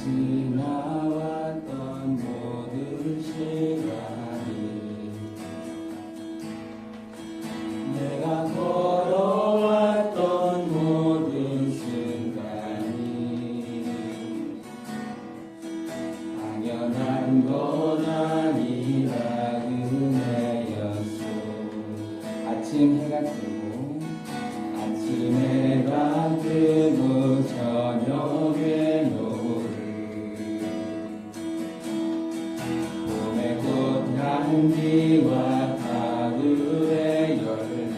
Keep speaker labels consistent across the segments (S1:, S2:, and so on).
S1: 지나왔던 모든 시간이 내가 걸어왔던 모든 순간이 당연한 건 아니라 은혜였소. 아침 해가 뜨고 아침에가 뜨고 저녁에 노을 봄의 꽃향기와 가을의 열매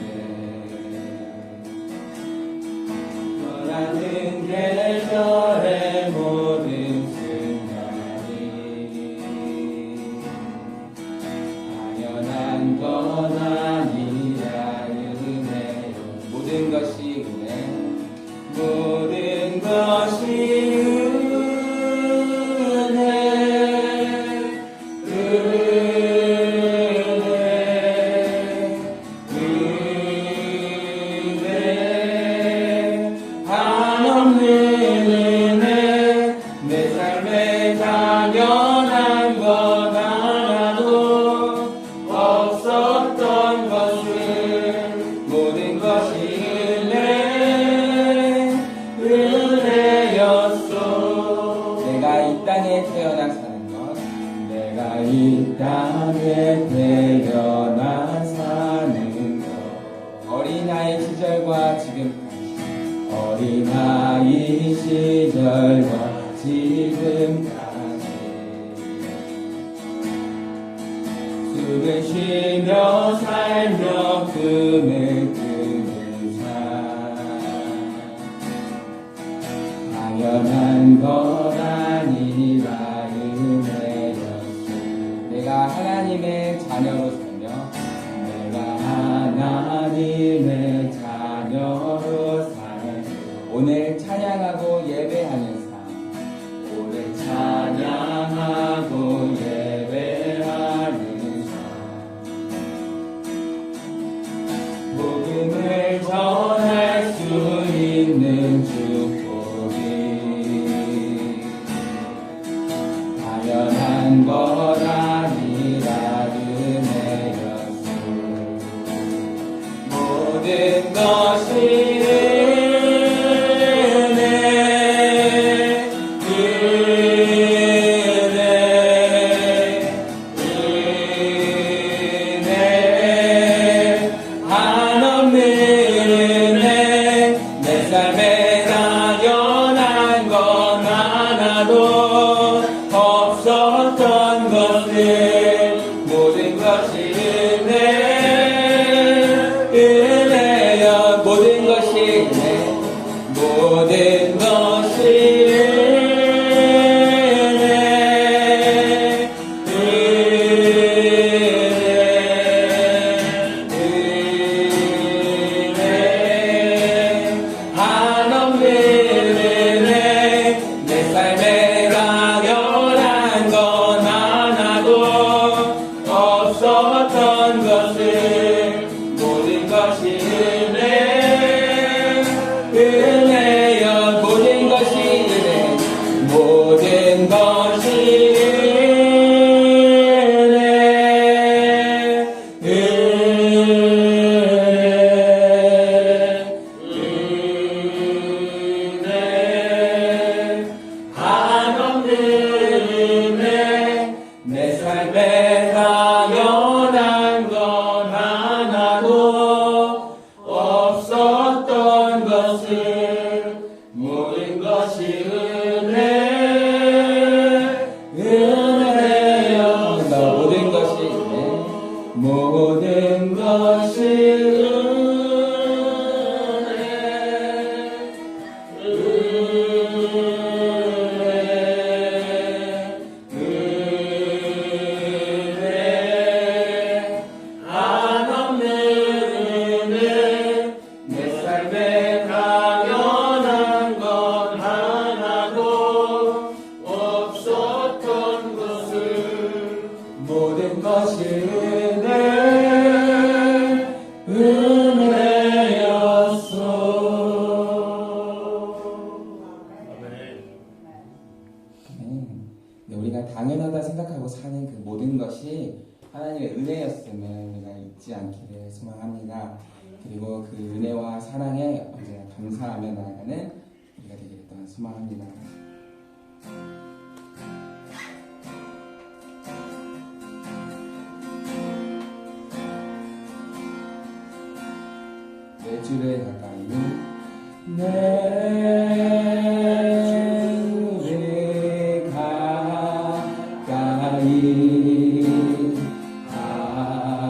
S1: 너라는 계절의 모든 순간이 당연한 건 아니라 은혜요. 모든 것이 은혜 모든 것이 은혜 한없는 은혜 내 삶에 당연한 건 하나도 없었던 것을 모든 것이 은혜였소. 내가 이 땅에 태어나 사는 것 내가 이 땅에 태어나 사는 것 어린아이 시절과 지금까지 어린아이 시절과 지금까지 숨을 쉬며 살며 꿈을 꾸는 삶 당연한 건 아니라 은혜였소. 내가 하나님의 자녀로 살며 내가 하나님의 자녀로 사는 오늘 찬양하고 예배하는 삶 오늘 찬양하고 예배하는 삶 복음을 전할 수 있는 축복이 당연한 것 아니라 은혜였소. 모든 것이 없었던 것을 모든 것이 은혜여 모든 것이 은혜 모든 것이 은혜 한없는 은혜 내 삶에 없었던 것을 모든 것이 은혜여 모든 것이 은혜 모든 것이 은혜 한없는 은혜 내 삶에 당연한 건 하나도 없었던 것을 모든 것이 은혜여 모든 것이 은혜 모든 것이 내 삶에 당연한 건 하나 우리가 당연하다 생각하고 사는 그 모든 것이 하나님의 은혜였음을 우리가 잊지 않기를 소망합니다. 그리고 그 은혜와 사랑에 언제나 감사하며 나아가는 우리가 되기를 또한 소망합니다. 내 주를 가까이 내 주를 가까이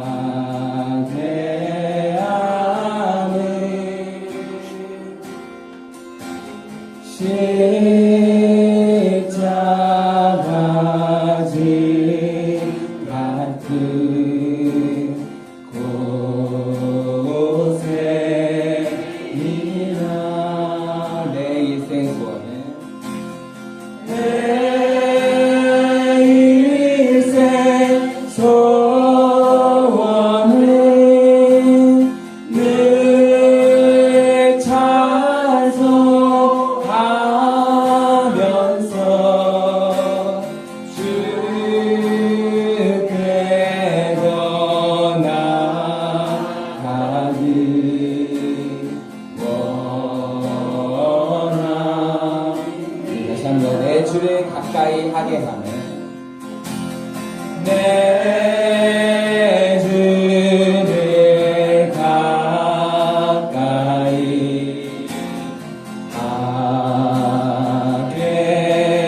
S1: 하게 하는 십자가 진 같은 곳에 내 일생 소원은 내 일생 소원은 늘 찬송하면서 주께로 나가기 다시 한번 내 주를 가까이 하게 하며 내 주를 가까이 하게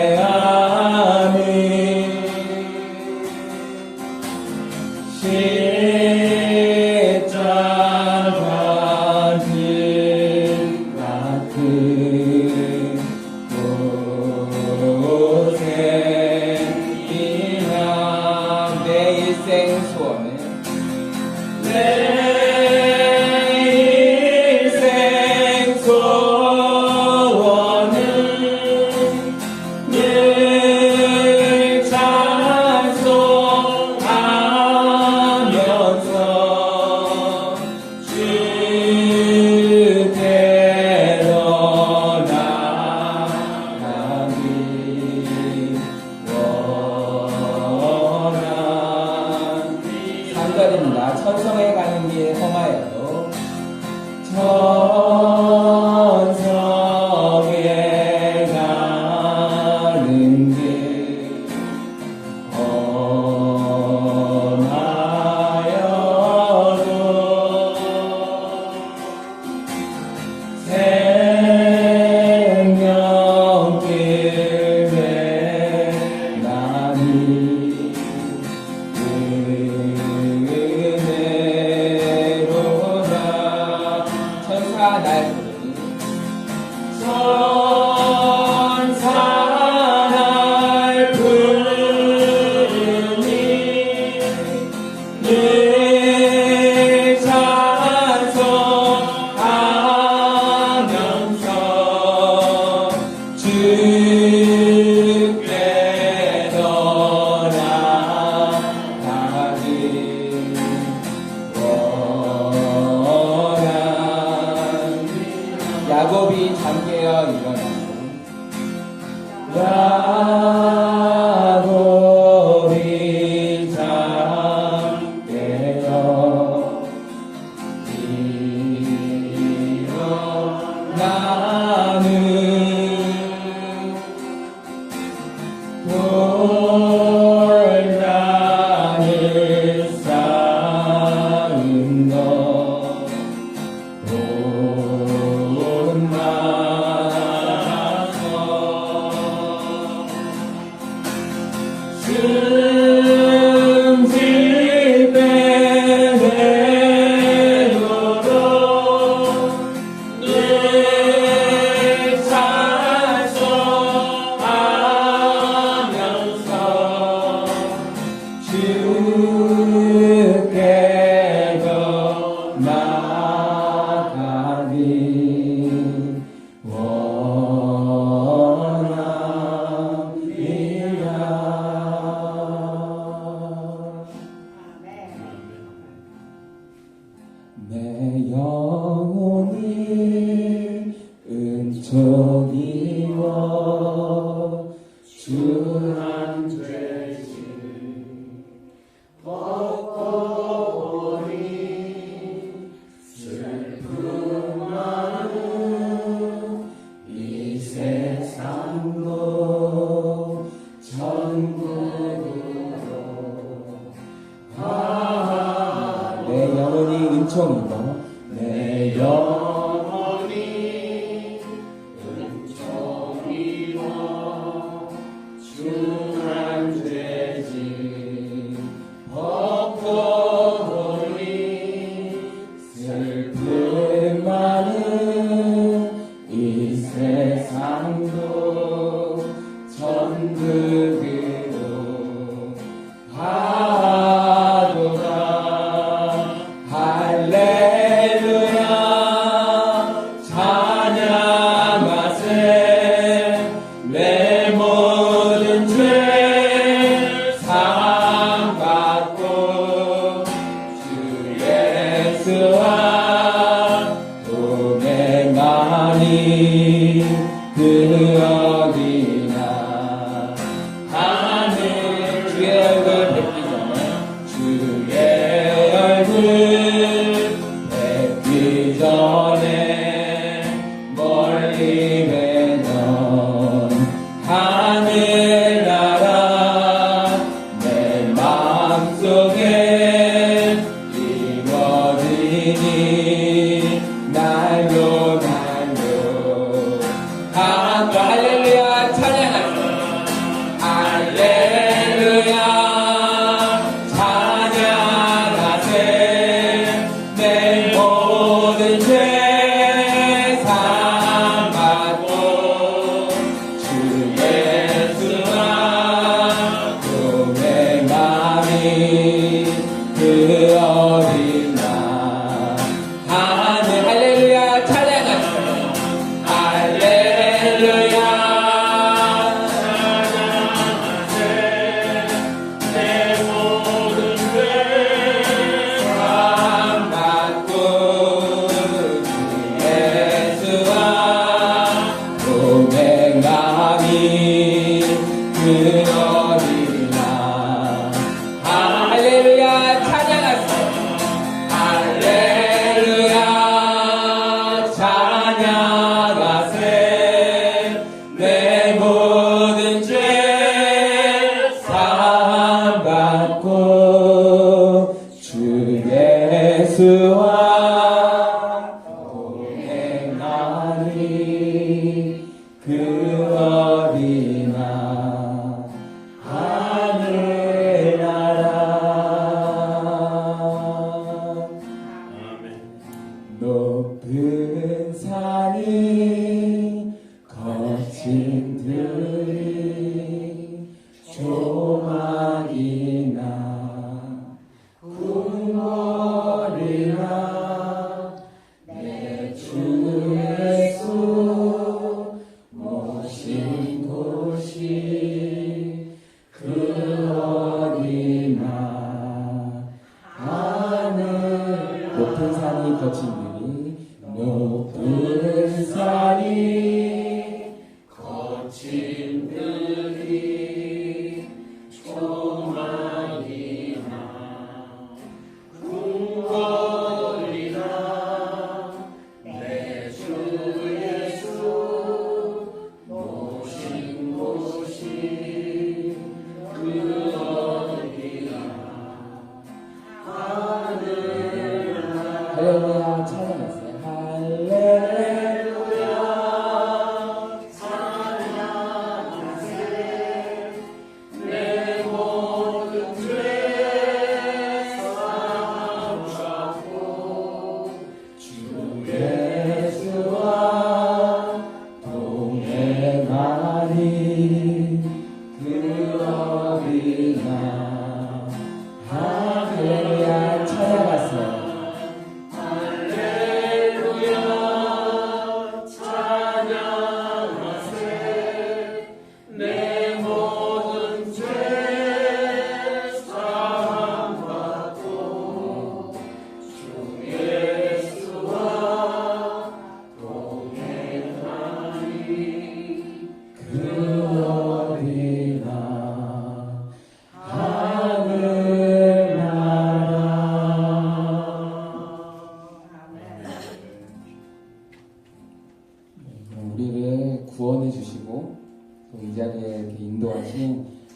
S1: 하는 십자가 진 같은 곳에 내 일생 소원은 내 일생 소원은 늘 찬송하면서 주께로 나가기 장절입니다. 천성에 가는 길 험하여도 천성에 가는 길 험하여도 생명길에 나니 은혜로다 천사 날 부르니 천사 날 부르니 늘 찬송하면서 주께로 나가기 야곱이 잠깨어 일어나고 야곱이 잠깨어 일어나는 돌단을 쌓은 너 승질 빼내도록 늘 찬송하면서 주께로 나가기 내 영혼이 은총이워 주 한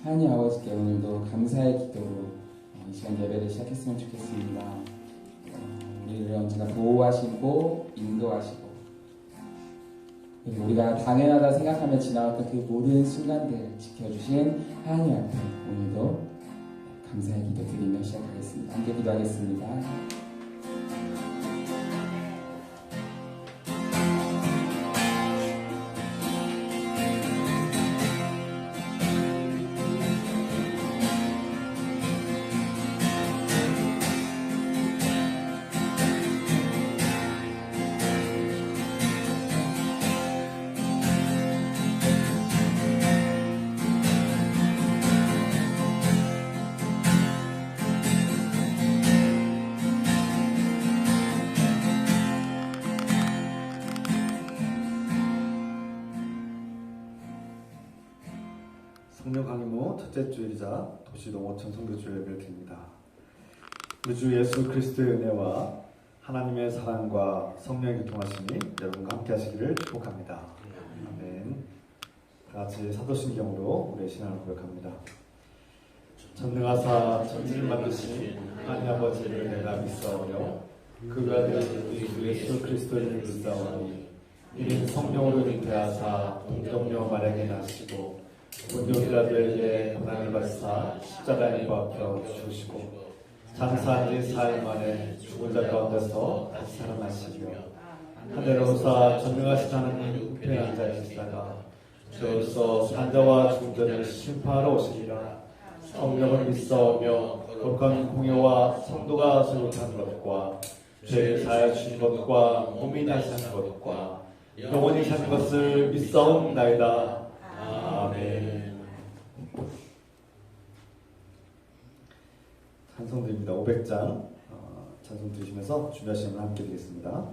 S1: 하나님 아버지께 오늘도 감사의 기도로 이 시간 예배를 시작했으면 좋겠습니다. 우리를 언제나 보호하시고 인도하시고 그리고 우리가 당연하다 생각하며 지나왔던 그 모든 순간들 지켜주신 하나님 앞에 오늘도 감사의 기도 드리며 시작하겠습니다. 함께 기도하겠습니다.
S2: 성령 강림호 첫째 주일이자 도시농어촌 선교주 예배를 드립니다. 우리 주 예수 그리스도의 은혜와 하나님의 사랑과 성령의 교통하심이 여러분과 함께 하시기를 축복합니다. 아멘. 다같이 사도신경으로 우리의 신앙을 고백합니다. 전능하사 천지를 만드신 하나님 아버지를 내가 믿사오며 그 아들 우리 주 예수 그리스도를 믿사오니 이는 성령으로 잉태하사 동정녀 마량에 나시고 본교피라도에게 고난을 받사 십자가에 못 박혀 죽으시고 장사한 지 사흘 만에 죽은 자 가운데서 다시 살아나시며 하늘로 오사 전능하신 하나님 우편에 앉아 계시다가 저로서 산자와 죽은 자를 심판하러 오시리라. 성령을 믿사오며 거룩한 공예와 성도가 소유한 것과 죄를 사하여 주신 것과 몸이 다시 사는 것과 영원히 사는 것을 믿사옵나이다. 아멘. 찬송드립니다. 500장 찬송 드리시면서 준비하시면 함께 드리겠습니다.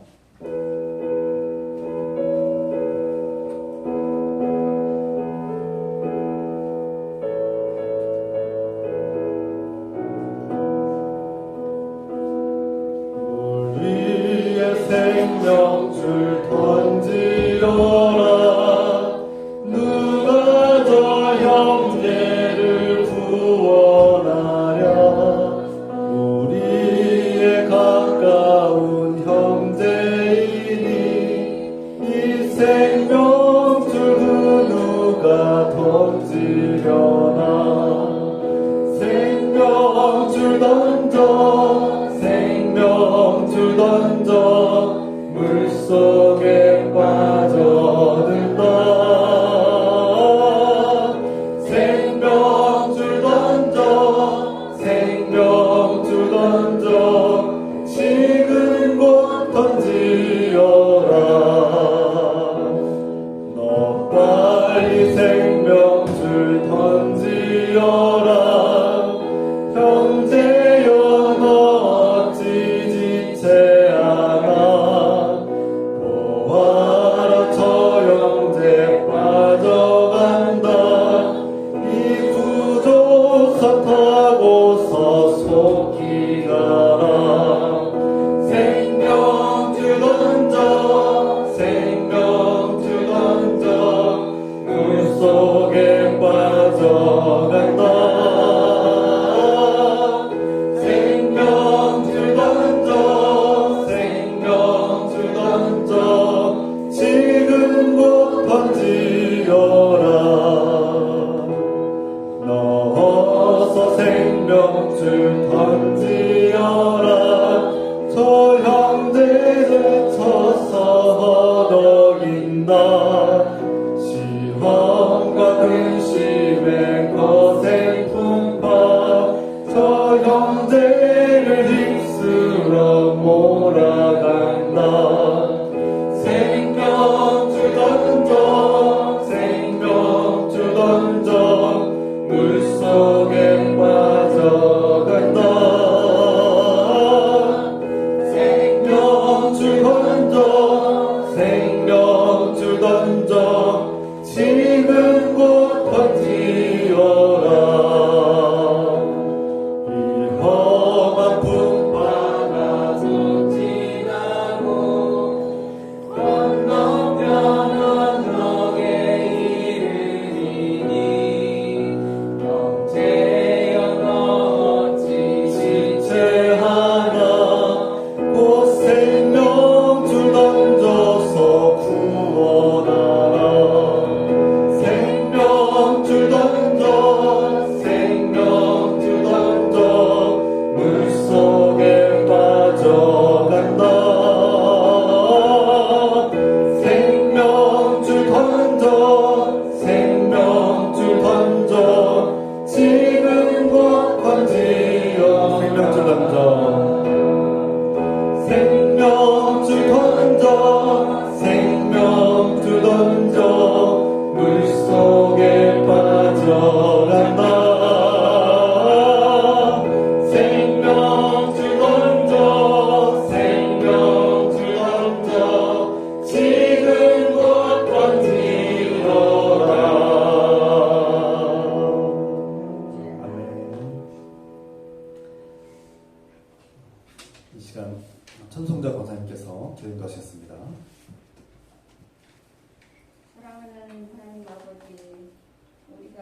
S2: 물 위에 생명줄 던지려라. 형제를 구원하랴. 우리의 가까운 형제이니 이 생명줄 누가 던지려나. 생명줄 던져 생명줄 던져 물속에 빠져든다. 지금 곧 던지어라. 너 빨리 생명줄 던지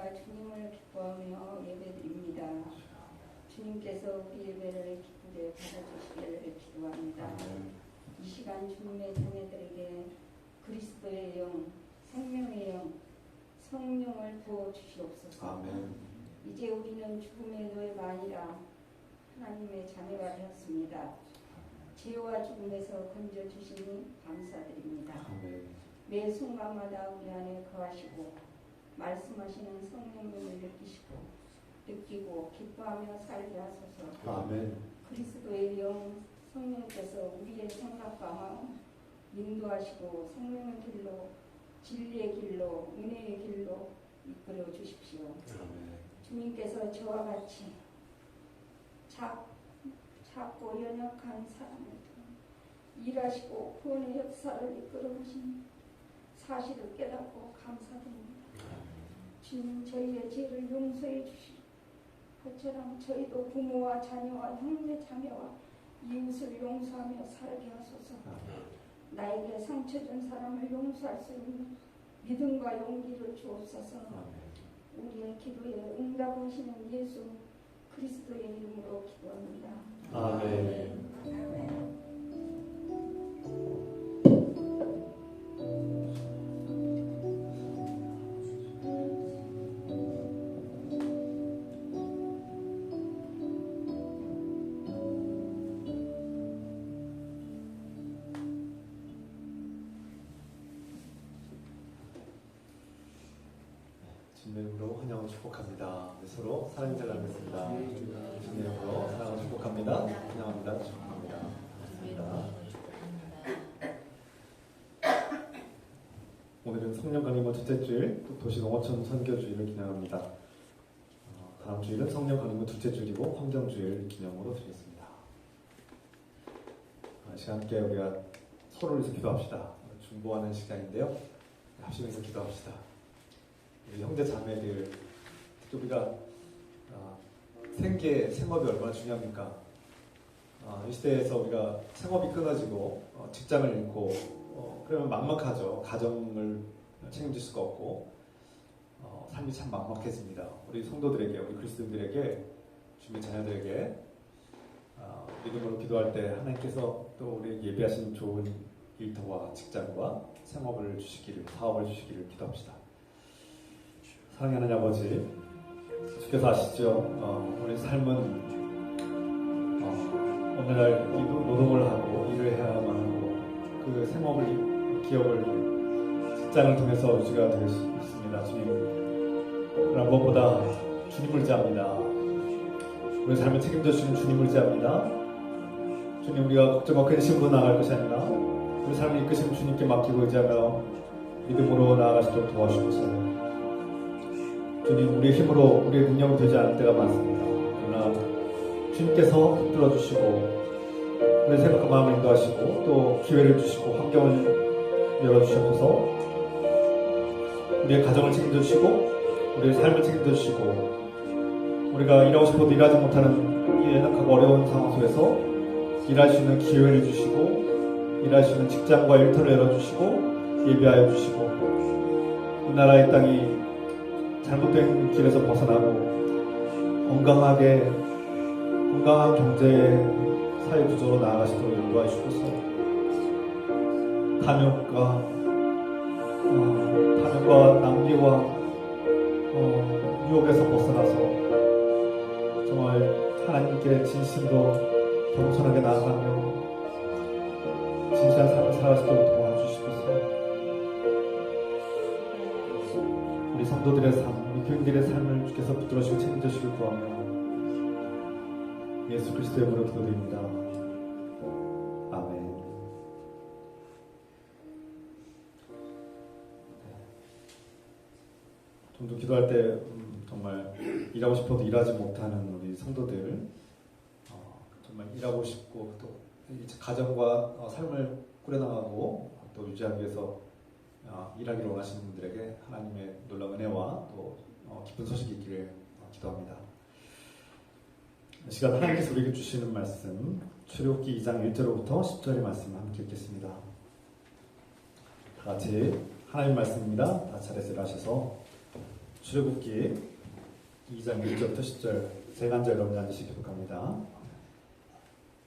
S3: 우리가 주님을 기뻐하며 예배드립니다. 주님께서 우리 예배를 기쁘게 받아주시기를 기도합니다. 이 시간 주님의 자녀들에게 그리스도의 영, 생명의 영, 성령을 부어 주시옵소서.
S2: 아멘.
S3: 이제 우리는 죽음의 노예가 아니라 하나님의 자녀가 되었습니다. 죄와 죽음에서 건져 주시니 감사드립니다.
S2: 아멘.
S3: 매 순간마다 우리 안에 거하시고 말씀하시는 성령님을 느끼고 기뻐하며 살게 하소서.
S2: 아멘.
S3: 그리스도의 영 성령께서 우리의 생각과 마음 인도하시고 생명의 길로, 진리의 길로, 은혜의 길로 이끌어 주십시오.
S2: 아멘.
S3: 주님께서 저와 같이 작고 연약한 사람을 일하시고 구원의 역사를 이끌어 가신 사실을 깨닫고 감사드립니다. 주님, 저희의 죄를 용서해 주시고 그처럼 저희도 부모와 자녀와 형제 자매와 이웃을 용서하며 살게 하소서. 나에게 상처 준 사람을 용서할 수 있는 믿음과 용기를 주옵소서. 우리의 기도에 응답하시는 예수 그리스도의 이름으로 기도합니다.
S2: 아멘.
S3: 아멘.
S2: 주님의 이름으로 환영을 축복합니다. 서로 사랑의 잘 나누겠습니다. 주님의 이름으로 사랑을 축복합니다. 환영합니다. 축복합니다. 오늘은 성령 강림의 둘째 주일, 도시 농어촌 선교주일을 기념합니다. 다음 주일은 성령 강림의 둘째 주일이고 환경주일 기념으로 드리겠습니다. 이 시간 함께 우리가 서로를 위해서 기도합시다. 중보하는 시간인데요. 합심해서 기도합시다. 우리 형제 자매들, 우리가 생업이 얼마나 중요합니까? 이 시대에서 우리가 생업이 끊어지고 직장을 잃고 그러면 막막하죠. 가정을 책임질 수가 없고 삶이 참 막막해집니다. 우리 성도들에게, 우리 그리스도인들에게, 주님의 자녀들에게 믿음으로 기도할 때 하나님께서 또 우리 예비하신 좋은 일터와 직장과 생업을 주시기를, 사업을 주시기를 기도합시다. 사랑하는 하나님 아버지, 주께서 아시죠? 우리 삶은 오늘날 노동을 하고 일을 해야만 하고 그 생업을, 기업을, 직장을 통해서 유지가 될 수 있습니다. 주님, 그러나 무엇보다 주님을 의지합니다. 우리 삶을 책임져 주신 주님을 의지합니다. 주님, 우리가 걱정과 근심으로 나아갈 것이 아니라 우리 삶을 이끄시는 주님께 맡기고 의지하며 믿음으로 나아가시도록 도와주셔서 주님, 우리의 힘으로, 우리의 능력으로 되지 않을 때가 많습니다. 그러나 주님께서 붙들어 주시고 우리의 생각과 마음을 인도하시고 또 기회를 주시고 환경을 열어주셔서 우리의 가정을 책임져 주시고 우리의 삶을 책임져 주시고 우리가 일하고 싶어도 일하지 못하는 이 연약하고 어려운 상황 속에서 일할 수 있는 기회를 주시고 일할 수 있는 직장과 일터를 열어주시고 예비하여 주시고 이 나라의 땅이 잘못된 길에서 벗어나고 건강한 경제의 사회 구조로 나아가시도록 인도해 주셔서 탐욕과 낭비와 유혹에서 벗어나서 정말 하나님께 진심으로 겸손하게 나아가며 진실한 삶을 살아가시도록 도와주시옵소서. 우리 성도들의 삶, 우리 교인들의 삶을 주께서 붙들어주시고 책임져주시길 구하며 예수 그리스도의 이름으로 기도드립니다. 아멘. 좀 더 기도할 때 정말 일하고 싶어도 일하지 못하는 우리 성도들, 정말 일하고 싶고 또 가정과 삶을 꾸려나가고 또 유지하기 위해서 일하기를 원하시는 분들에게 하나님의 놀라운 은혜와 또 기쁜 소식이 있기를 기도합니다. 이 시간 하나님께서 우리에게 주시는 말씀, 출애굽기 2장 1절로부터 10절의 말씀 함께 읽겠습니다. 다 같이 하나님 말씀입니다. 다 차례대로 하셔서 출애굽기 2장 1절부터 10절 세 간절 여러분이 앉으시 기록합니다.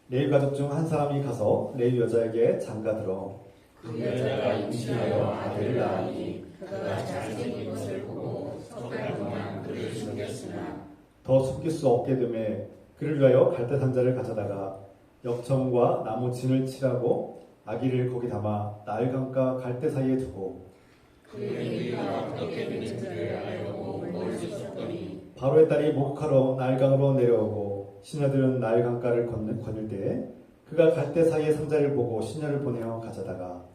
S2: 레위 가족 중 한 사람이 가서 레위 여자에게 장가들어
S4: 그 여자가 임신하여 아들을 낳으니 그가 잘생긴 것을 보고 석 달 동안 그를 숨겼으나
S2: 더 숨길 수 없게 되매 그를 위하여 갈대 상자를 가져다가 역청과 나무 진을 칠하고 아기를 거기 담아 나일강과 갈대 사이에 두고
S4: 그 레위가 어떻게 되는지를 알려고 머리를 썼더니
S2: 바로의 딸이 목욕하러 나일강으로 내려오고 시녀들은 나일강가를 건널 때에 그가 갈대 사이의 상자를 보고 시녀를 보내어 가져다가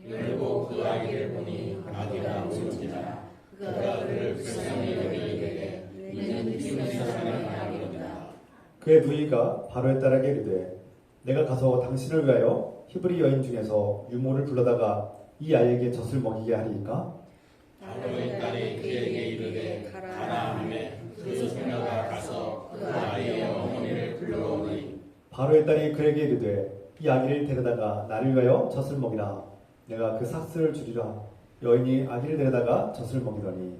S4: 열고 그 아기를 보니 아기가 울음지라 그가 그를 불쌍히 여기게 이는 죽은 사람의 아기로다.
S2: 그의 부위가 바로의 딸에게 이르되 내가 가서 당신을 위하여 히브리 여인 중에서 유모를 불러다가 이 아이에게 젖을 먹이게 하리이까?
S4: 바로의 딸이 그에게 이르되 가라 하매 그 소녀가 가서 그 아이의 어머니를 불러오니
S2: 바로의 딸이 그에게 이르되 이 아기를 데려다가 나를 위하여 젖을 먹이라. 내가 그 삭스를 주리라. 여인이 아기를 데려다가 젖을 먹이더니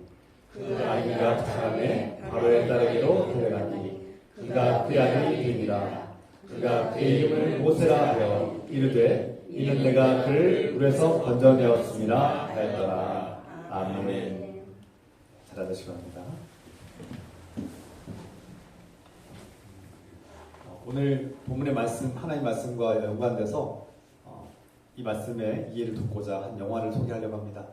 S4: 그
S2: 아기가 그 사람의 바로의 딸에게로 데려가니 그가 그 아들이 되니라. 그가 그의 이름을 모세라 하여 이르되 이는 내가 그를 물에서 건져내었음이라 하였더라. 아멘. 잘 앉으시기 바랍니다. 오늘 본문의 말씀, 하나님의 말씀과 연관돼서 이 말씀의 이해를 돕고자 한 영화를 소개하려고 합니다.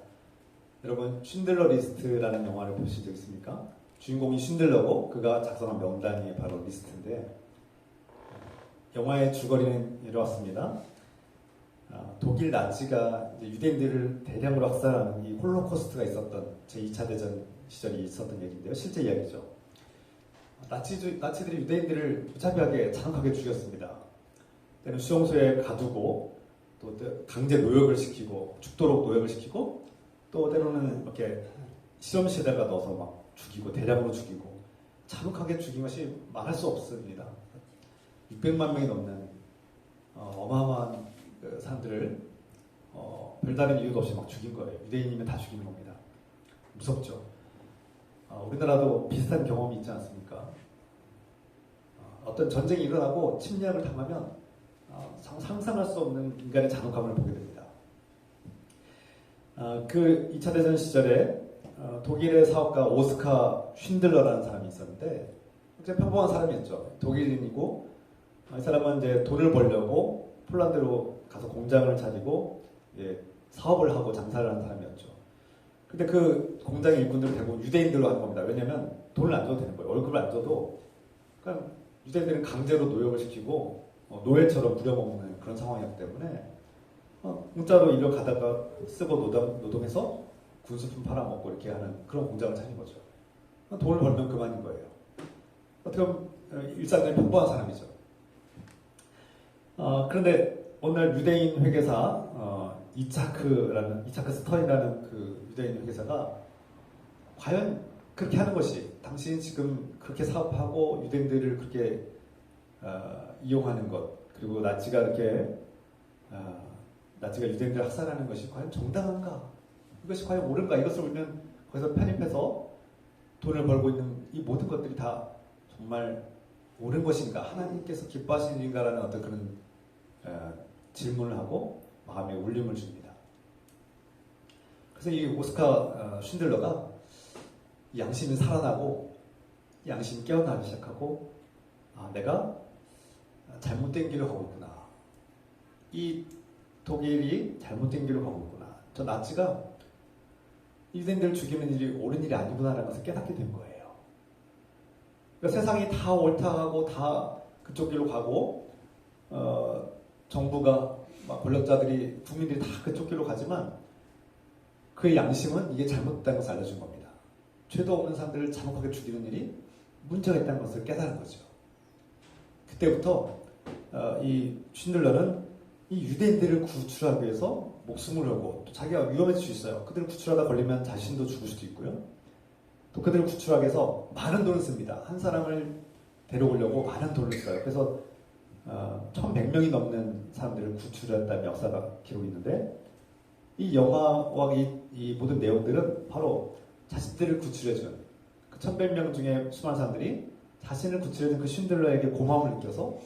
S2: 여러분, 쉰들러 리스트라는 영화를 보신 적 있습니까? 주인공이 쉰들러고 그가 작성한 명단이 바로 리스트인데 영화의 줄거리는 이렇습니다. 독일 나치가 유대인들을 대량으로 학살하는 이 홀로코스트가 있었던 제2차 대전 시절이 있었던 얘기인데요. 실제 이야기죠. 나치들이 유대인들을 무차별하게 잔혹하게 죽였습니다. 때는 수용소에 가두고 또 강제 노역을 시키고 죽도록 노역을 시키고 또 때로는 이렇게 실험실에다가 넣어서 막 죽이고 대량으로 죽이고 잔혹하게 죽인 것이 말할 수 없습니다. 600만 명이 넘는 어마어마한 사람들을 별다른 이유도 없이 막 죽인 거예요. 유대인이면 다 죽이는 겁니다. 무섭죠. 우리나라도 비슷한 경험이 있지 않습니까? 어떤 전쟁이 일어나고 침략을 당하면 상상할 수 없는 인간의 잔혹함을 보게 됩니다. 그 2차 대전 시절에 독일의 사업가 오스카 쉰들러라는 사람이 있었는데 굉장히 평범한 사람이었죠. 독일인이고 이 사람은 이제 돈을 벌려고 폴란드로 가서 공장을 차리고 사업을 하고 장사를 하는 사람이었죠. 근데 그 공장의 일꾼들은 대부분 유대인들로 하는 겁니다. 왜냐면 돈을 안 줘도 되는 거예요. 월급을 안 줘도 그러니까 유대인들은 강제로 노역을 시키고 노예처럼 부려먹는 그런 상황이었기 때문에 공짜로 일을 가다가 쓰고 노동해서 군수품 팔아먹고 이렇게 하는 그런 공장을 차린 거죠. 돈을 벌면 그만인 거예요. 어떻게 보면 일상적인 평범한 사람이죠. 그런데 어느 날 유대인 회계사 이차크 스터인이라는 그 유대인 회계사가 과연 그렇게 하는 것이 당신이 지금 그렇게 사업하고 유대인들을 그렇게 이용하는 것 그리고 나치가 유대인들을 학살하는 것이 과연 정당한가? 이것이 과연 옳은가? 이것을 우리는 거기서 편입해서 돈을 벌고 있는 이 모든 것들이 다 정말 옳은 것인가? 하나님께서 기뻐하시는 일인가라는 어떤 그런 질문을 하고 마음에 울림을 줍니다. 그래서 이 오스카 쉰들러가 양심이 살아나고 양심이 깨어나기 시작하고 내가 잘못된 길로 가고 있구나. 이 독일이 잘못된 길로 가고 있구나. 저 나치가 유대인들을 죽이는 일이 옳은 일이 아니구나라는 것을 깨닫게 된 거예요. 그러니까 세상이 다 옳다하고 다 그쪽 길로 가고 정부가 권력자들이 국민들이 다 그쪽 길로 가지만 그의 양심은 이게 잘못됐다는 것을 알려준 겁니다. 죄도 없는 사람들을 잔혹하게 죽이는 일이 문제가 있다는 것을 깨달은 거죠. 그때부터 이 쉰들러는 이 유대인들을 구출하기 위해서 목숨을 걸고 또 자기가 위험해질 수 있어요. 그들을 구출하다 걸리면 자신도 죽을 수도 있고요. 또 그들을 구출하기 위해서 많은 돈을 씁니다. 한 사람을 데려오려고 많은 돈을 써요. 그래서 1100명이 넘는 사람들을 구출했다는 역사가 기록이 있는데 이 영화와 이 모든 내용들은 바로 자신들을 구출해준 그 1100명 중에 수많은 사람들이 자신을 구출해준 그 쉰들러에게 고마움을 느껴서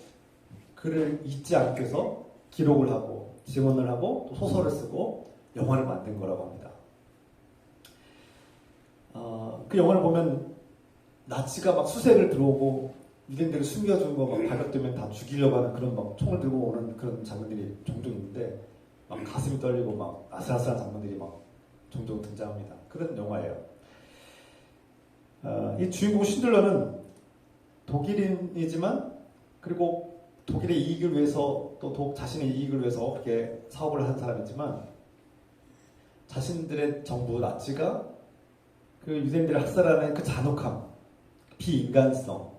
S2: 그를 잊지 않기 위해서 기록을 하고 증언을 하고 또 소설을 쓰고 영화를 만든 거라고 합니다. 그 영화를 보면 나치가 막 수색을 들어오고 유대인들을 숨겨준 거 막 발각되면 다 죽이려고 하는 그런 막 총을 들고 오는 그런 장면들이 종종 있는데 막 가슴이 떨리고 막 아슬아슬한 장면들이 막 종종 등장합니다. 그런 영화예요. 이 주인공 쉰들러는 독일인이지만 그리고 독일의 이익을 위해서 또 자신의 이익을 위해서 그렇게 사업을 한 사람이지만 자신들의 정부 나치가 그 유대인들을 학살하는 그 잔혹함, 비인간성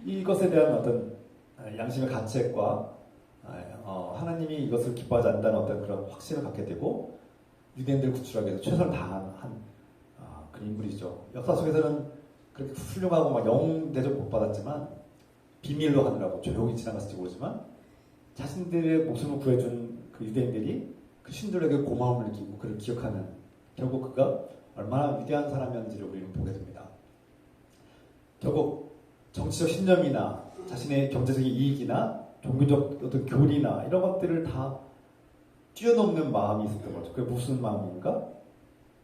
S2: 이것에 대한 어떤 양심의 가책과 하나님이 이것을 기뻐하지 않는다는 어떤 그런 확신을 갖게 되고 유대인들을 구출하기 위해서 최선을 다한 그런 인물이죠. 역사 속에서는 그렇게 훌륭하고 막 영웅 대접 못 받았지만 비밀로 하느라고 조용히 지나갔을지 모르지만 자신들의 목숨을 구해준 그 유대인들이 그 신들에게 고마움을 느끼고 그를 기억하는 결국 그가 얼마나 위대한 사람이었는지를 우리는 보게 됩니다. 결국 정치적 신념이나 자신의 경제적인 이익이나 종교적 어떤 교리나 이런 것들을 다 뛰어넘는 마음이 있었던 거죠. 그게 무슨 마음인가?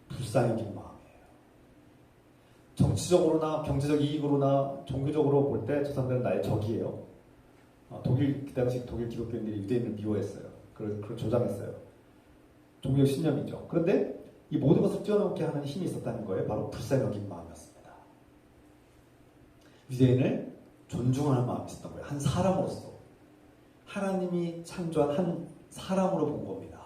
S2: 불쌍히 긴 마음이에요. 정치적으로나 경제적 이익으로나 종교적으로 볼 때 저 사람들은 나의 적이에요. 그 당시 독일 기독교인들이 유대인을 미워했어요. 그걸 조장했어요. 종교적 신념이죠. 그런데 이 모든 것을 뛰어넘게 하는 힘이 있었다는 거예요. 바로 불쌍히 여긴 마음이었습니다. 유대인을 존중하는 마음이 있었던 거예요. 한 사람으로서. 하나님이 창조한 한 사람으로 본 겁니다.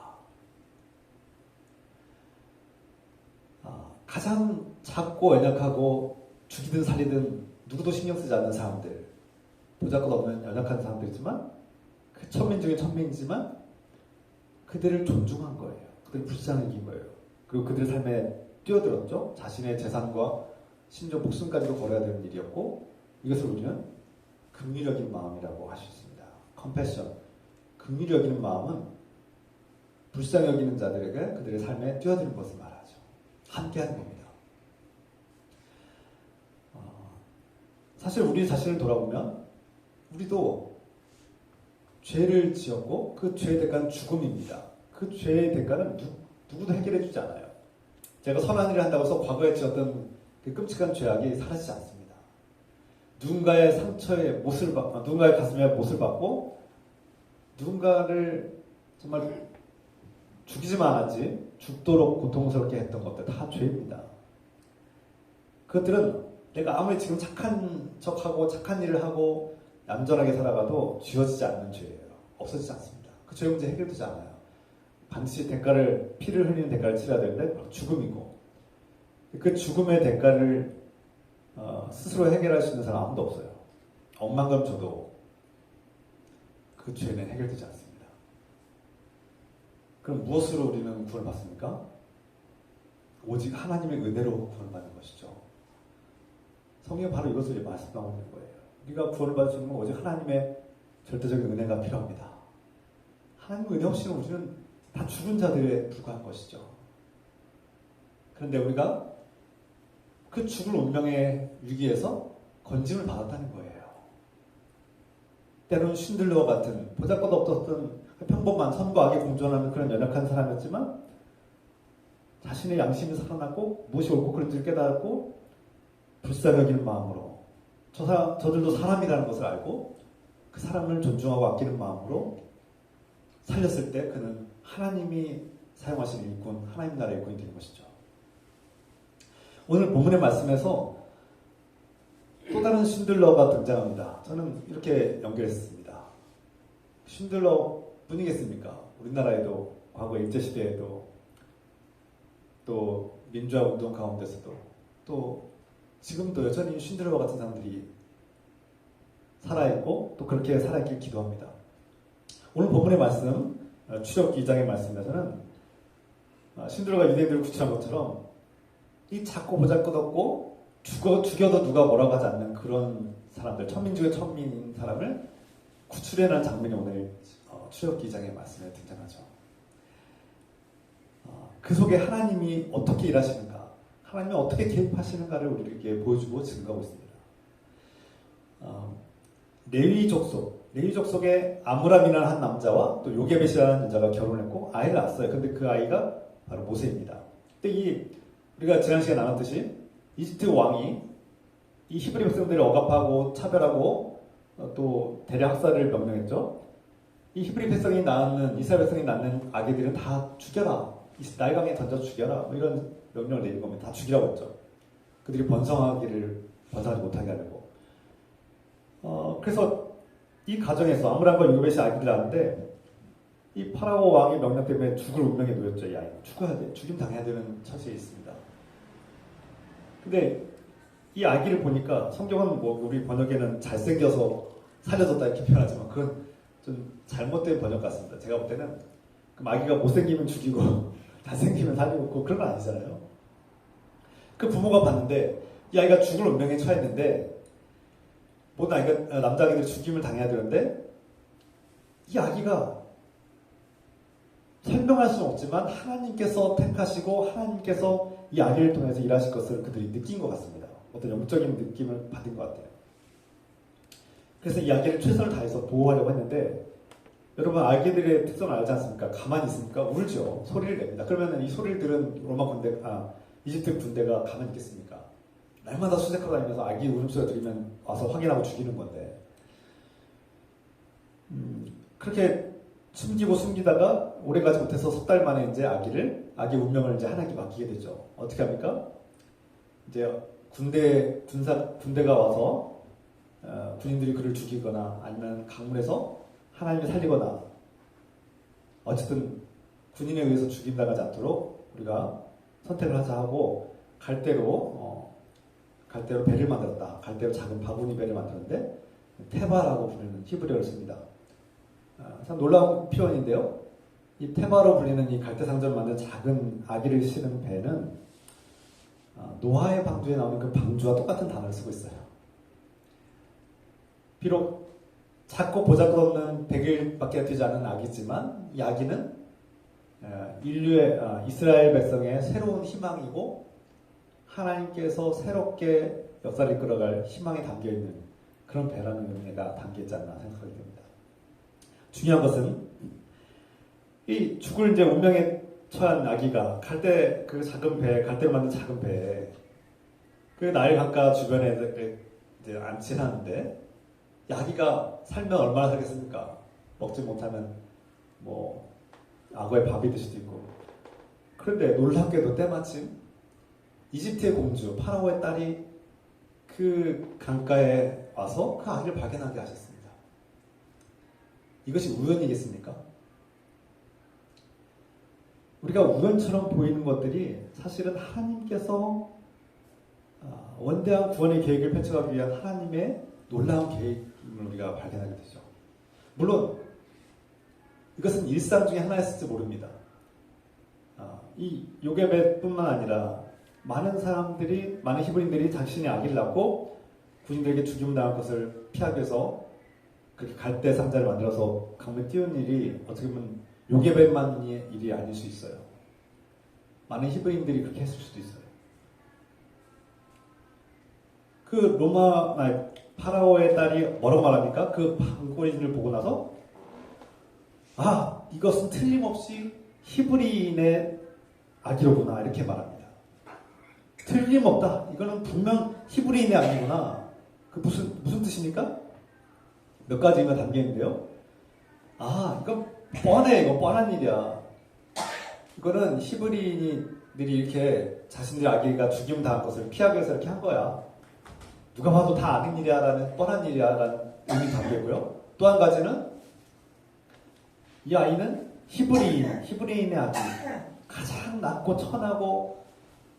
S2: 가장 작고 연약하고 죽이든 살리든 누구도 신경 쓰지 않는 사람들, 보잘것없는 연약한 사람들이지만 그 천민 중에 천민이지만 그들을 존중한 거예요. 그들을 불쌍히 여긴 거예요. 그리고 그들의 삶에 뛰어들었죠. 자신의 재산과 심지어 목숨까지도 걸어야 되는 일이었고 이것을 우리는 긍휼히 여긴 마음이라고 할 수 있습니다. 컴패션, 긍휼히 여기는 마음은 불쌍히 여기는 자들에게 그들의 삶에 뛰어드는 것을 말하죠. 함께하는 겁니다. 사실 우리 자신을 돌아보면 우리도 죄를 지었고 그 죄의 대가는 죽음입니다. 그 죄의 대가는 누구도 해결해 주지 않아요. 제가 선한 일을 한다고 해서 과거에 지었던 그 끔찍한 죄악이 사라지지 않습니다. 누군가의 상처에 못을 받고 누군가의 가슴에 못을 받고 누군가를 정말 죽이지만 않았지 죽도록 고통스럽게 했던 것들 다 죄입니다. 그것들은 내가 아무리 지금 착한 척하고 착한 일을 하고 얌전하게 살아가도 지워지지 않는 죄예요. 없어지지 않습니다. 그 죄 문제 해결되지 않아요. 반드시 피를 흘리는 대가를 치러야 되는데 죽음이고 그 죽음의 대가를 스스로 해결할 수 있는 사람 아무도 없어요. 억만금 줘도 그 죄는 해결되지 않습니다. 그럼 무엇으로 우리는 구원받습니까? 오직 하나님의 은혜로 구원받는 것이죠. 성경은 바로 이것을 말씀하고 있는 거예요. 우리가 구원을 받을 수 있는 건 오직 하나님의 절대적인 은혜가 필요합니다. 하나님의 은혜 없이는 우리는 다 죽은 자들에 불과한 것이죠. 그런데 우리가 그 죽을 운명의 위기에서 건짐을 받았다는 거예요. 때로는 쉰들러와 같은 보잘것없었던 평범한 선과 악에 공존하는 그런 연약한 사람이었지만 자신의 양심이 살아나고 무엇이 옳고 그른지를 깨달았고 불쌍히 여기는 마음으로 저들도 사람이라는 것을 알고 그 사람을 존중하고 아끼는 마음으로 살렸을 때 그는 하나님이 사용하신 일꾼, 하나님 나라의 일꾼이 되는 것이죠. 오늘 본문의 말씀에서 또 다른 쉰들러가 등장합니다. 저는 이렇게 연결했습니다. 쉰들러 뿐이겠습니까? 우리나라에도 과거 일제시대에도 또 민주화 운동 가운데서도 또 지금도 여전히 쉰들러와 같은 사람들이 살아있고 또 그렇게 살아있길 기도합니다. 오늘 본문의 말씀 출애굽기 2장의 말씀에서는 쉰들러가 유대인들을 구출한 것처럼 이 작고 보잘것없고 죽여도 누가 뭐라고 하지 않는 그런 사람들, 천민 중에 천민인 사람을 구출해내는 장면이 오늘 출애굽기 2장의 말씀에 등장하죠. 그 속에 하나님이 어떻게 일하시는가, 하나님이 어떻게 개입하시는가를 우리에게 보여주고 증거하고 있습니다. 레위 족속의 아므람이라는 한 남자와 또 요게벳이라는 여자가 결혼했고 아이를 낳았어요. 근데 그 아이가 바로 모세입니다. 근데 우리가 지난 시간에 나눴듯이 이집트 왕이 이 히브리 백성들을 억압하고 차별하고 또 대량 학살을 명령했죠. 이 히브리 백성이 낳는 이스라엘 백성이 낳는 아기들은 다 죽여라. 나일강에 던져 죽여라. 뭐 이런 명령을 내린 겁니다. 다 죽이라고 했죠. 그들이 번성하지 못하게 하려고. 그래서 이 가정에서 아므람과 요게벳이 아기를 낳았는데 이 파라오 왕의 명령 때문에 죽을 운명에 놓였죠. 이 아이 죽어야 돼. 죽임 당해야 되는 처지에 있습니다. 근데 이 아기를 보니까 성경은 뭐 우리 번역에는 잘생겨서 살려졌다 이렇게 표현하지만 그건 좀 잘못된 번역 같습니다. 제가 볼 때는 그 아기가 못생기면 죽이고 잘생기면 살리고 그런 건 아니잖아요. 그 부모가 봤는데 이 아이가 죽을 운명에 처했는데 모든 아이가 남자 아기들이 죽임을 당해야 되는데 이 아기가 설명할 수는 없지만 하나님께서 택하시고 하나님께서 이 아기를 통해서 일하실 것을 그들이 느낀 것 같습니다. 어떤 영적인 느낌을 받은 것 같아요. 그래서 이 아기를 최선을 다해서 보호하려고 했는데 여러분 아기들의 특성을 알지 않습니까? 가만히 있으니까 울죠. 소리를 냅니다. 그러면 이 소리를 들은 이집트 군대가 가만히 있겠습니까? 날마다 수색하고 다니면서 아기 울음소리가 들리면 와서 확인하고 죽이는 건데 그렇게 숨기다가 오래가지 못해서 석 달 만에 이제 아기 운명을 이제 하나님께 맡기게 되죠. 어떻게 합니까? 이제 군대가 와서 군인들이 그를 죽이거나 아니면 강물에서 하나님을 살리거나 어쨌든 군인에 의해서 죽임당하지 않도록 우리가 선택을 하자 하고 갈대로 배를 만들었다. 갈대로 작은 바구니 배를 만들었는데 테바라고 부르는 히브리어를 씁니다. 참 놀라운 표현인데요. 이 테바로 불리는 이 갈대상전을 만든 작은 아기를 실은 배는 노아의 방주에 나오는 그 방주와 똑같은 단어를 쓰고 있어요. 비록 작고 보잘것없는 100일밖에 되지 않은 아기지만 이 아기는 인류의 이스라엘 백성의 새로운 희망이고 하나님께서 새롭게 역사를 이끌어갈 희망이 담겨있는 그런 배라는 의미가 담겨있지 않나 생각하게 됩니다. 중요한 것은 이 죽을 이제 운명에 처한 아기가 그 작은 배, 갈대로 만든 작은 배에 그 나일 강가 주변에 이제 안치하는데 이 아기가 살면 얼마나 살겠습니까? 먹지 못하면 뭐 악어의 밥이 될 수도 있고. 그런데 놀랍게도 때마침 이집트의 공주 파라오의 딸이 그 강가에 와서 그 아기를 발견하게 하셨습니다. 이것이 우연이겠습니까? 우리가 우연처럼 보이는 것들이 사실은 하나님께서 원대한 구원의 계획을 펼쳐가기 위한 하나님의 놀라운 계획임을 우리가 발견하게 되죠. 물론 이것은 일상 중에 하나였을지 모릅니다. 이 요게벳뿐만 아니라 많은 히브리인들이 자신의 아기를 낳고 군인들에게 죽임당할 것을 피하기 위해서 그렇게 갈대 상자를 만들어서 강물에 띄운 일이 어떻게 보면 요게벳만의 일이 아닐 수 있어요. 많은 히브리인들이 그렇게 했을 수도 있어요. 그 파라오의 딸이 뭐라고 말합니까? 그 방골인을 보고 나서 이것은 틀림없이 히브리인의 아기로구나 이렇게 말합니다. 틀림없다. 이거는 분명 히브리인의 아기구나. 그 무슨 뜻입니까? 몇 가지가 담겨 있는데요. 이건 이거 뻔한 일이야. 이거는 히브리인들이 이렇게 자신들의 아기가 죽임 당한 것을 피하기 위해서 이렇게 한 거야. 누가 봐도 다 아는 일이야라는 뻔한 일이야라는 의미 담겨있고요. 또 한 가지는 이 아이는 히브리인의 아기, 가장 낮고 천하고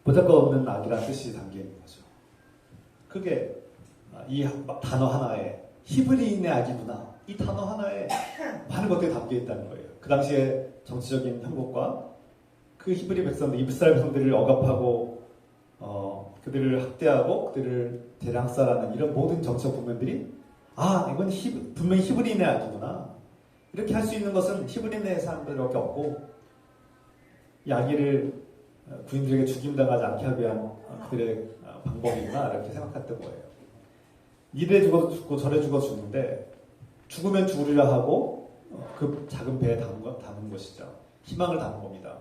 S2: 보잘것없는 아기라는 뜻이 담겨있는 거죠. 그게 이 단어 하나에 히브리인의 아기구나. 이 단어 하나에 많은 것들이 담겨있다는 거예요. 그 당시에 정치적인 형국과 그 히브리 백성들, 이스라엘 백성들을 억압하고 그들을 학대하고 그들을 대량살하는 이런 모든 정치적 국면들이 이건 분명히 히브리인의 아기구나. 이렇게 할 수 있는 것은 히브리인의 사람들밖에 없고 이 아기를 구인들에게 죽임당하지 않게 하기 위한 그들의 방법이구나 이렇게 생각했던 거예요. 이래 죽어도 죽고 저래 죽어 죽는데 죽으면 죽으리라 하고 그 작은 배에 담은 것이죠. 희망을 담은 겁니다.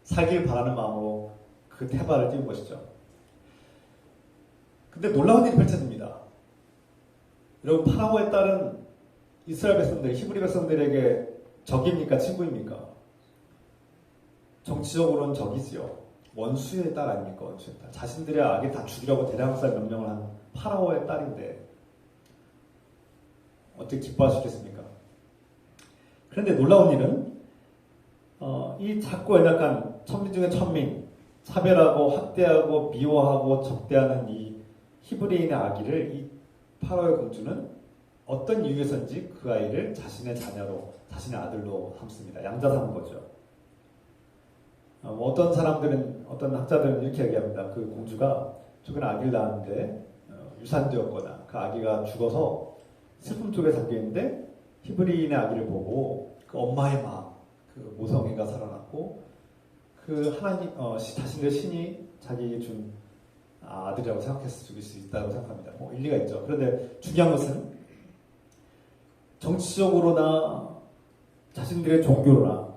S2: 살길 바라는 마음으로 그 태발을 띄운 것이죠. 근데 놀라운 일이 펼쳐집니다. 여러분, 파라오에 따른 이스라엘 백성들, 히브리 백성들에게 적입니까? 친구입니까? 정치적으로는 적이지요. 원수의 딸 아닙니까? 원수의 딸. 자신들의 아기 다 죽이라고 대량살 명령을 한 파라오의 딸인데 어떻게 기뻐하시겠습니까? 그런데 놀라운 일은 이 작고 연약한 천민 중에 천민, 차별하고 학대하고 미워하고 적대하는 이 히브리인의 아기를 이 파라오의 공주는 어떤 이유에서인지 그 아이를 자신의 자녀로, 자신의 아들로 삼습니다. 양자 삼은 거죠. 어떤 사람들은, 어떤 학자들은 이렇게 얘기합니다. 그 공주가 최근에 아기를 낳았는데 유산되었거나 그 아기가 죽어서 슬픔 속에 잠겨있는데 히브리인의 아기를 보고 그 엄마의 마음, 그 모성애가 살아났고 그 하나님, 자신의 신이 자기에게 준 아들이라고 생각했을 수 있다고 생각합니다. 일리가 있죠. 그런데 중요한 것은 정치적으로나 자신들의 종교로나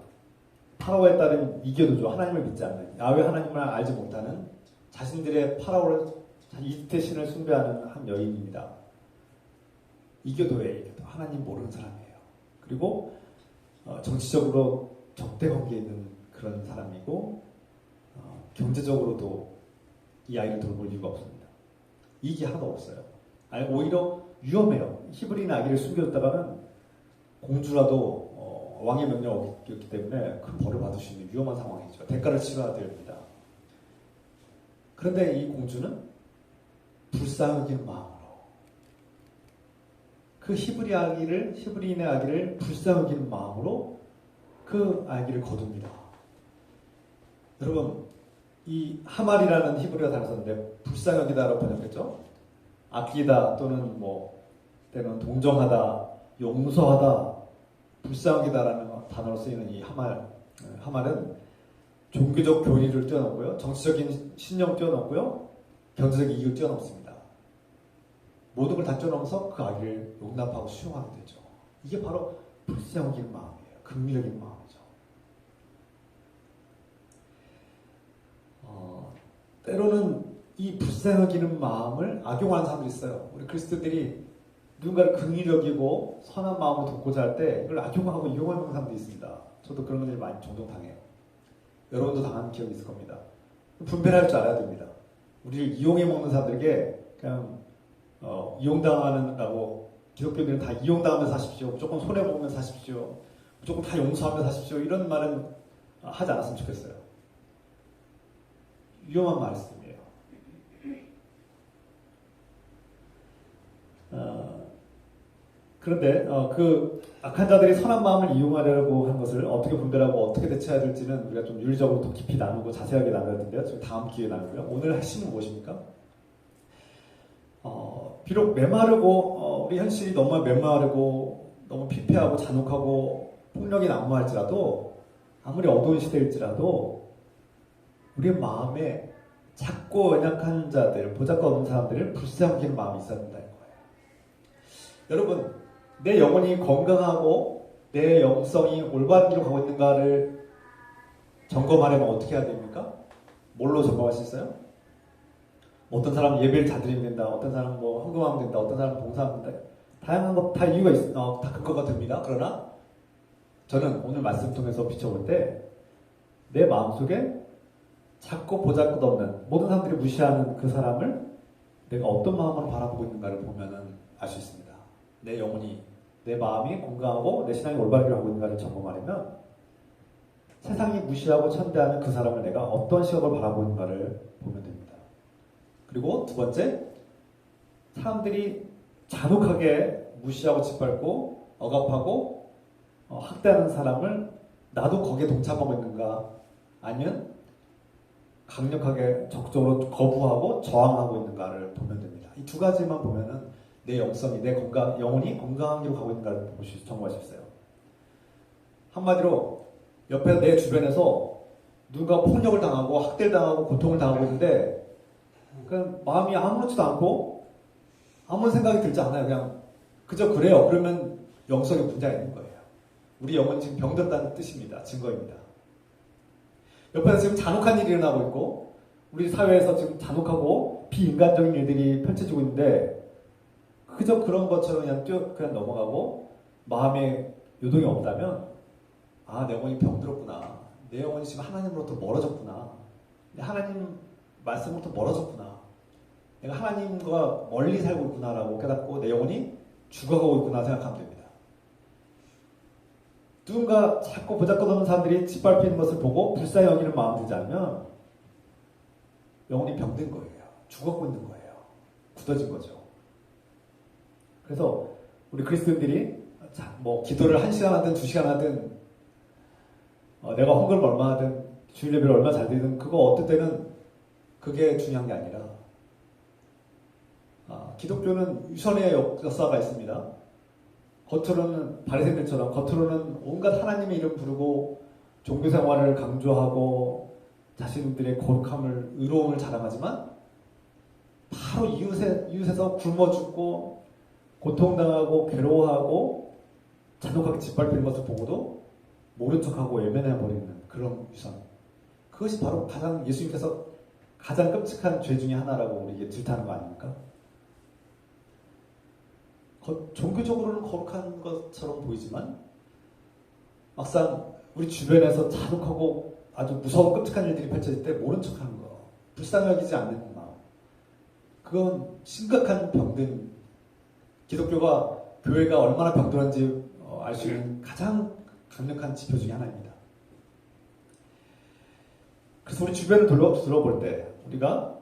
S2: 파라오에 따른 이교도죠. 하나님을 믿지 않는, 야훼 하나님을 알지 못하는 자신들의 파라오를, 이집트 신을 숭배하는 한 여인입니다. 이교도예요. 하나님 모르는 사람이에요. 그리고 정치적으로 적대 관계에 있는 그런 사람이고 경제적으로도 이 아이를 돌볼 이유가 없습니다. 이익이 하나도 없어요. 아니, 오히려 위험해요. 히브리인 아기를 숨겨뒀다가는 공주라도 왕의 명령을 어겼기 때문에 큰 벌을 받을 수 있는 위험한 상황이죠. 대가를 치러야 됩니다. 그런데 이 공주는 불쌍하긴 마음으로 그 히브리인의 아기를 불쌍하긴 마음으로 그 아기를 거둡니다. 여러분, 이 하말이라는 히브리어 단어 썼는데 불쌍하기다라고 번역했죠. 아끼다 또는 때는 동정하다, 용서하다, 불쌍하기다라는 단어로 쓰이는 이 하말은 종교적 교리를 뛰어넘고요, 정치적인 신념을 뛰어넘고요, 경제적인 이익을 뛰어넘습니다. 모든 걸 다 뛰어넘어서 그 아기를 용납하고 수용하게 되죠. 이게 바로 불쌍하긴 마음이에요. 긍휼적인 마음이죠. 때로는 이 불쌍하기는 마음을 악용하는 사람들이 있어요. 우리 그리스도들이 누군가를 긍휼히 여기고 선한 마음으로 돕고자 할 때 이걸 악용하고 이용하는 사람들이 있습니다. 저도 그런 분들이 많이 종종 당해요. 여러분도 당한 기억이 있을 겁니다. 분별할 줄 알아야 됩니다. 우리를 이용해 먹는 사람들에게 그냥 이용당하는라고, 기독교들은 다 이용당하면서 사십시오, 무조건 손해보면서 사십시오, 무조건 다 용서하면서 사십시오, 이런 말은 하지 않았으면 좋겠어요. 위험한 말씀이에요. 그런데 그 악한 자들이 선한 마음을 이용하려고 한 것을 어떻게 분별하고 어떻게 대처해야 될지는 우리가 좀 윤리적으로 더 깊이 나누고 자세하게 나눠야 되는데요. 지금 다음 기회에 나누고요. 오늘 핵심은 무엇입니까? 비록 메마르고 우리 현실이 너무 메마르고 너무 피폐하고 잔혹하고 폭력이 난무할지라도, 아무리 어두운 시대일지라도 우리의 마음에 작고 연약한 자들, 보잘것 없는 사람들을 불쌍하게 하는 마음이 있어야 된다는 거예요. 여러분, 내 영혼이 건강하고 내 영성이 올바른 길로 가고 있는가를 점검하려면 어떻게 해야 됩니까? 뭘로 점검할 수 있어요? 어떤 사람은 예배를 잘 드리면 된다, 어떤 사람은 헌금하면 된다, 어떤 사람은 봉사하면 된다. 다양한 것, 다 이유가 다 근거가 됩니다. 그러나 저는 오늘 말씀 통해서 비춰볼 때 내 마음속에 작고 보잘것없는, 모든 사람들이 무시하는 그 사람을 내가 어떤 마음으로 바라보고 있는가를 보면은 알 수 있습니다. 내 영혼이, 내 마음이 건강하고 내 신앙이 올바르게 하고 있는가를 점검하려면 세상이 무시하고 천대하는 그 사람을 내가 어떤 시각으로 바라보고 있는가를 보면 됩니다. 그리고 두 번째, 사람들이 잔혹하게 무시하고 짓밟고 억압하고 학대하는 사람을 나도 거기에 동참하고 있는가, 아니면 강력하게 적극적으로 거부하고 저항하고 있는가를 보면 됩니다. 이 두 가지만 보면은 내 영성이, 내 영혼이 건강한 길로 가고 있는가를 점검할 수 있어요. 한마디로 옆에 내 주변에서 누가 폭력을 당하고 학대를 당하고 고통을 당하고 있는데 그냥 마음이 아무렇지도 않고 아무 생각이 들지 않아요. 그냥 그저 그래요. 그러면 영성에 문제가 있는 거예요. 우리 영혼이 지금 병들었다는 뜻입니다. 증거입니다. 옆에서 지금 잔혹한 일이 일어나고 있고 우리 사회에서 지금 잔혹하고 비인간적인 일들이 펼쳐지고 있는데 그저 그런 것처럼 그냥 넘어가고 마음에 요동이 없다면 아, 내 영혼이 병들었구나. 내 영혼이 지금 하나님으로부터 멀어졌구나. 하나님 말씀으로부터 멀어졌구나. 내가 하나님과 멀리 살고 있구나라고 깨닫고 내 영혼이 죽어가고 있구나 생각하면 됩니다. 누군가 자꾸 보잘것없는 사람들이 짓밟히는 것을 보고 불쌍히 여기는 마음 들지 않으면 영혼이 병든 거예요. 죽어가고 있는 거예요. 굳어진 거죠. 그래서 우리 그리스도인들이 뭐 기도를 1시간 하든 2시간 하든 내가 헌금을 얼마 하든 주일 예배를 얼마 잘 드리든 그거 어떨 때는 그게 중요한 게 아니라 기독교는 유선의 역사가 있습니다. 겉으로는 바리새인들처럼 겉으로는 온갖 하나님의 이름 부르고 종교생활을 강조하고 자신들의 거룩함을 의로움을 자랑하지만 바로 이웃에서 굶어 죽고 고통당하고 괴로워하고 잔혹하게 짓밟히는 것을 보고도 모른 척하고 외면해버리는 그런 유선. 그것이 바로 예수님께서 가장 끔찍한 죄 중에 하나라고 우리에게 질타하는 거 아닙니까? 종교적으로는 거룩한 것처럼 보이지만 막상 우리 주변에서 잔혹하고 아주 무서운 끔찍한 일들이 펼쳐질 때 모른 척하는 거, 불쌍히 여기지 않는 마음, 그건 심각한 병든 기독교가 교회가 얼마나 병들었는지 알 수 있는 가장 강력한 지표 중에 하나입니다. 그래서 우리 주변을 둘러볼 때 우리가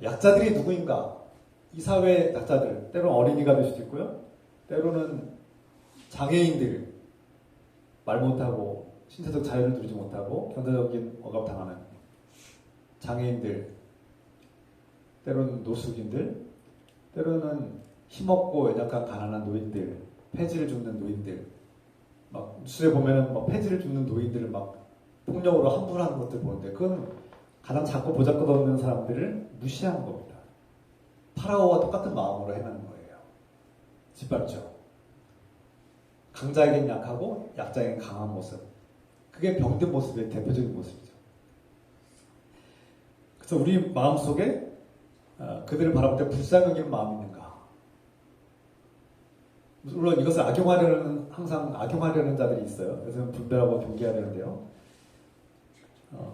S2: 약자들이 누구인가? 이 사회의 약자들, 때로는 어린이가 될 수도 있고요. 때로는 장애인들, 말 못하고 신체적 자유를 누리지 못하고 경제적인 억압당하는 장애인들, 때로는 노숙인들, 때로는 힘없고 연약한 가난한 노인들, 폐지를 줍는 노인들, 막 뉴스에 보면은 막 폐지를 줍는 노인들을 막 폭력으로 함부로하는 것들 보는데 그건 가장 작고 보잘것없는 사람들을 무시하는 겁니다. 파라오와 똑같은 마음으로 행하는 거예요. 짓밟죠. 강자에겐 약하고 약자에겐 강한 모습. 그게 병든 모습의 대표적인 모습이죠. 그래서 우리 마음속에 그들을 바라볼 때 불쌍히 여기는 마음이 있는가? 물론 이것을 항상 악용하려는 자들이 있어요. 그래서 분별하고 경계하려는데요.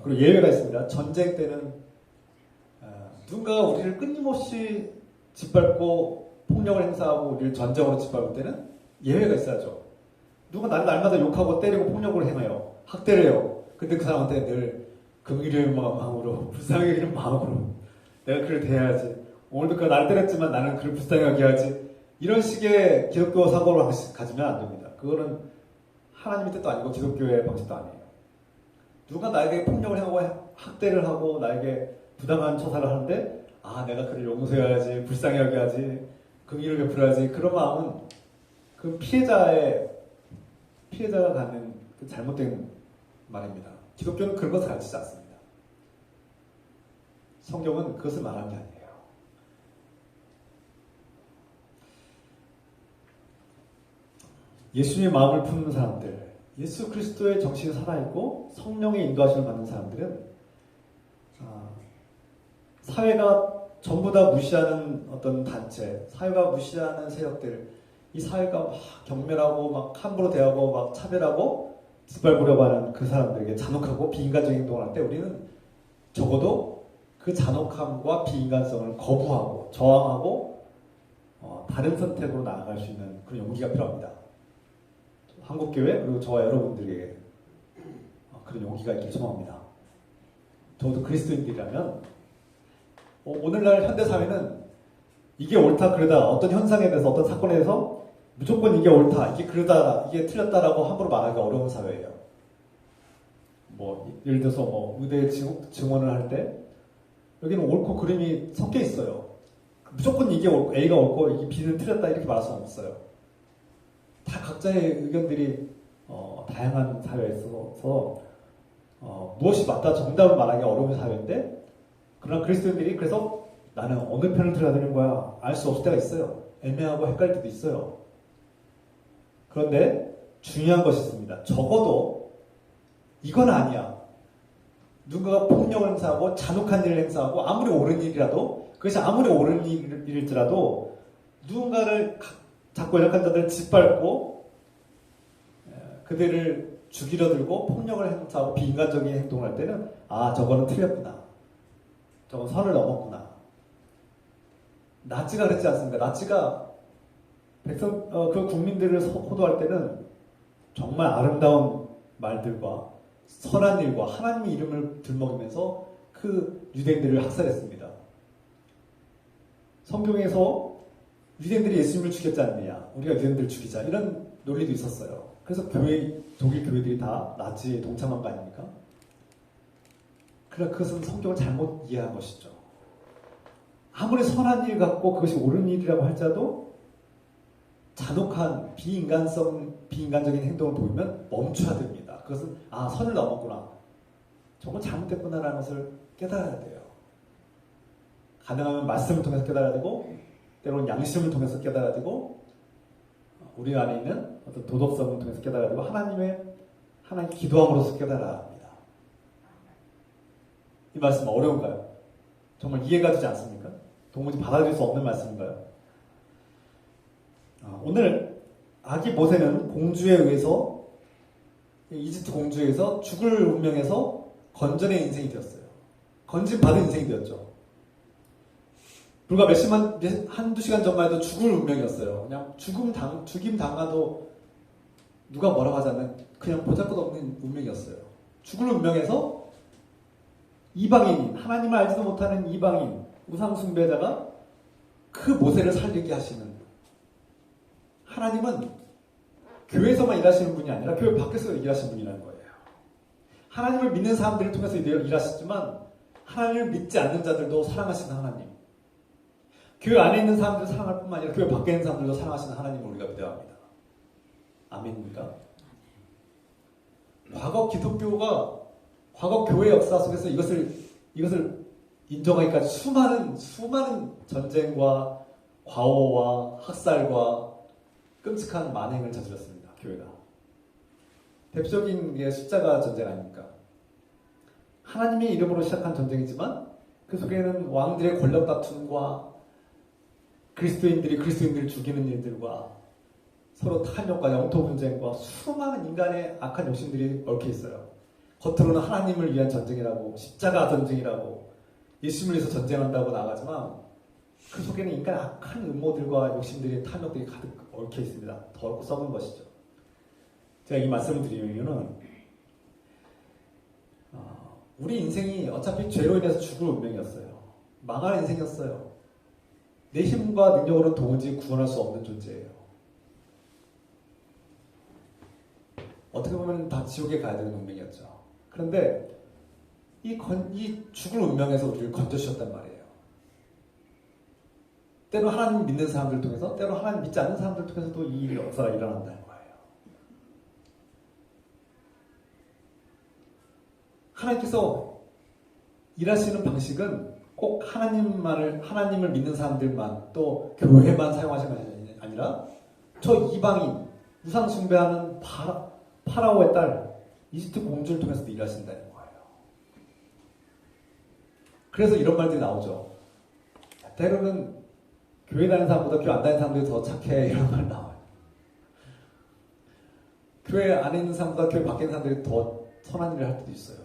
S2: 그리고 예외가 있습니다. 전쟁 때는 누군가가 우리를 끊임없이 짓밟고 폭력을 행사하고 우리를 전쟁으로 짓밟을 때는 예외가 있어야죠. 누가 나를 날마다 욕하고 때리고 폭력을 행해요. 학대를 해요. 근데 그 사람한테 늘 긍휼의 마음으로 불쌍히 여기는 마음으로 내가 그를 대해야지. 오늘도 그가 나를 때렸지만 나는 그를 불쌍히 여겨야지. 이런 식의 기독교 사고를 가지면 안 됩니다. 그거는 하나님의 뜻도 아니고 기독교의 방식도 아니에요. 누가 나에게 폭력을 하고 학대를 하고 나에게 부당한 처사를 하는데 내가 그를 용서해야지, 불쌍히 여겨야지, 긍휼을 베풀어야지. 그런 마음은 그 피해자가 갖는 그 잘못된 말입니다. 기독교는 그런 것을 가르치지 않습니다. 성경은 그것을 말하는 게 아니에요. 예수님의 마음을 품는 사람들, 예수 그리스도의 정신이 살아있고 성령의 인도하심을 받는 사람들은 사회가 전부 다 무시하는 어떤 단체, 사회가 무시하는 세력들, 이 사회가 막 경멸하고 막 함부로 대하고 막 차별하고 짓밟으려고 하는 그 사람들에게 잔혹하고 비인간적인 행동을 할 때 우리는 적어도 그 잔혹함과 비인간성을 거부하고 저항하고 다른 선택으로 나아갈 수 있는 그런 용기가 필요합니다. 한국교회 그리고 저와 여러분들에게 그런 용기가 있길 소망합니다. 저도 그리스도인들이라면 오늘날 현대사회는 이게 옳다 그러다 어떤 현상에 대해서 어떤 사건에 대해서 무조건 이게 옳다 이게 그러다 이게 틀렸다라고 함부로 말하기가 어려운 사회예요. 예를 들어서 의대 증원을 할 때 여기는 옳고 그름이 섞여 있어요. 무조건 이게 옳고 A가 옳고 이게 B는 틀렸다 이렇게 말할 수는 없어요. 다 각자의 의견들이 다양한 사회에 있어서 무엇이 맞다 정답을 말하기 어려운 사회인데 그러나 그리스도인들이 그래서 나는 어느 편을 들어야 되는 거야 알 수 없을 때가 있어요. 애매하고 헷갈릴 때도 있어요. 그런데 중요한 것이 있습니다. 적어도 이건 아니야. 누군가가 폭력을 행사하고 잔혹한 일을 행사하고 아무리 옳은 일이라도 그것이 아무리 옳은 일일지라도 누군가를 자꾸 연약한 자들을 짓밟고 그들을 죽이려 들고 폭력을 행사하고 비인간적인 행동을 할 때는 아 저거는 틀렸구나. 저건 선을 넘었구나. 나치가 그랬지 않습니까? 나치가 그 국민들을 호도할 때는 정말 아름다운 말들과 선한 일과 하나님의 이름을 들먹이면서 그 유대인들을 학살했습니다. 성경에서 유대인들이 예수님을 죽였지 않느냐, 우리가 유대인들을 죽이자 이런 논리도 있었어요. 그래서 독일 교회들이 다 나치에 동참한 거 아닙니까? 그러나 그것은 성경을 잘못 이해한 것이죠. 아무리 선한 일 같고 그것이 옳은 일이라고 할지라도 잔혹한 비인간적인 행동을 보이면 멈춰야 됩니다. 그것은 선을 넘었구나. 저건 잘못됐구나라는 것을 깨달아야 돼요. 가능하면 말씀을 통해서 깨달아야 되고 때로는 양심을 통해서 깨달아야 되고 우리 안에 있는 어떤 도덕성을 통해서 깨달아야 되고 하나님 기도함으로써 깨달아야 합니다. 이 말씀 어려운가요? 정말 이해가 되지 않습니까? 도무지 받아들일 수 없는 말씀인가요? 오늘 아기 모세는 공주에 의해서 이집트 공주에 의해서 죽을 운명에서 건전의 인생이 되었어요. 건진받은 인생이 되었죠. 불과 한두 시간 전만 해도 죽을 운명이었어요. 그냥 죽임 당하도 누가 뭐라고 하지 않는 그냥 보잘것없는 운명이었어요. 죽을 운명에서 이방인, 하나님을 알지도 못하는 이방인, 우상숭배자가 그 모세를 살리게 하시는 하나님은 교회에서만 일하시는 분이 아니라 교회 밖에서 일하시는 분이라는 거예요. 하나님을 믿는 사람들을 통해서 일하시지만 하나님을 믿지 않는 자들도 사랑하시는 하나님, 교회 안에 있는 사람들을 사랑할 뿐만 아니라 교회 밖에 있는 사람들도 사랑하시는 하나님을 우리가 믿어야 합니다. 아멘입니까? 과거 교회 역사 속에서 이것을 인정하기까지 수많은 전쟁과 과오와 학살과 끔찍한 만행을 저질렀습니다. 교회가. 대표적인 게 십자가 전쟁 아닙니까? 하나님의 이름으로 시작한 전쟁이지만 그 속에는 왕들의 권력 다툼과 그리스도인들을 죽이는 일들과 서로 탐욕과 영토 분쟁과 수많은 인간의 악한 욕심들이 얽혀 있어요. 겉으로는 하나님을 위한 전쟁이라고, 십자가 전쟁이라고, 예수님을 위해서 전쟁한다고 나가지만 그 속에는 인간의 악한 음모들과 욕심들이, 탐욕들이 가득 얽혀 있습니다. 더럽고 썩은 것이죠. 제가 이 말씀을 드리는 이유는 우리 인생이 어차피 죄로 인해서 죽을 운명이었어요. 망할 인생이었어요. 내 힘과 능력으로는 도무지 구원할 수 없는 존재예요. 어떻게 보면 다 지옥에 가야 되는 운명이었죠. 그런데 이 죽을 운명에서 우리를 건져주셨단 말이에요. 때로 하나님 믿는 사람들 통해서, 때로 하나님 믿지 않는 사람들 통해서도 이 역사가 일어난다는 거예요. 하나님께서 일하시는 방식은 꼭 하나님을 믿는 사람들만, 또 교회만 사용하시는 것이 아니라 저 이방인, 우상 숭배하는 파라오의 딸 이집트 공주를 통해서도 일하신다는 거예요. 그래서 이런 말들이 나오죠. 때로는 교회 다니는 사람보다 교회 안 다니는 사람들이 더 착해, 이런 말 나와요. 교회 안에 있는 사람보다 교회 밖에 있는 사람들이 더 선한 일을 할 때도 있어요.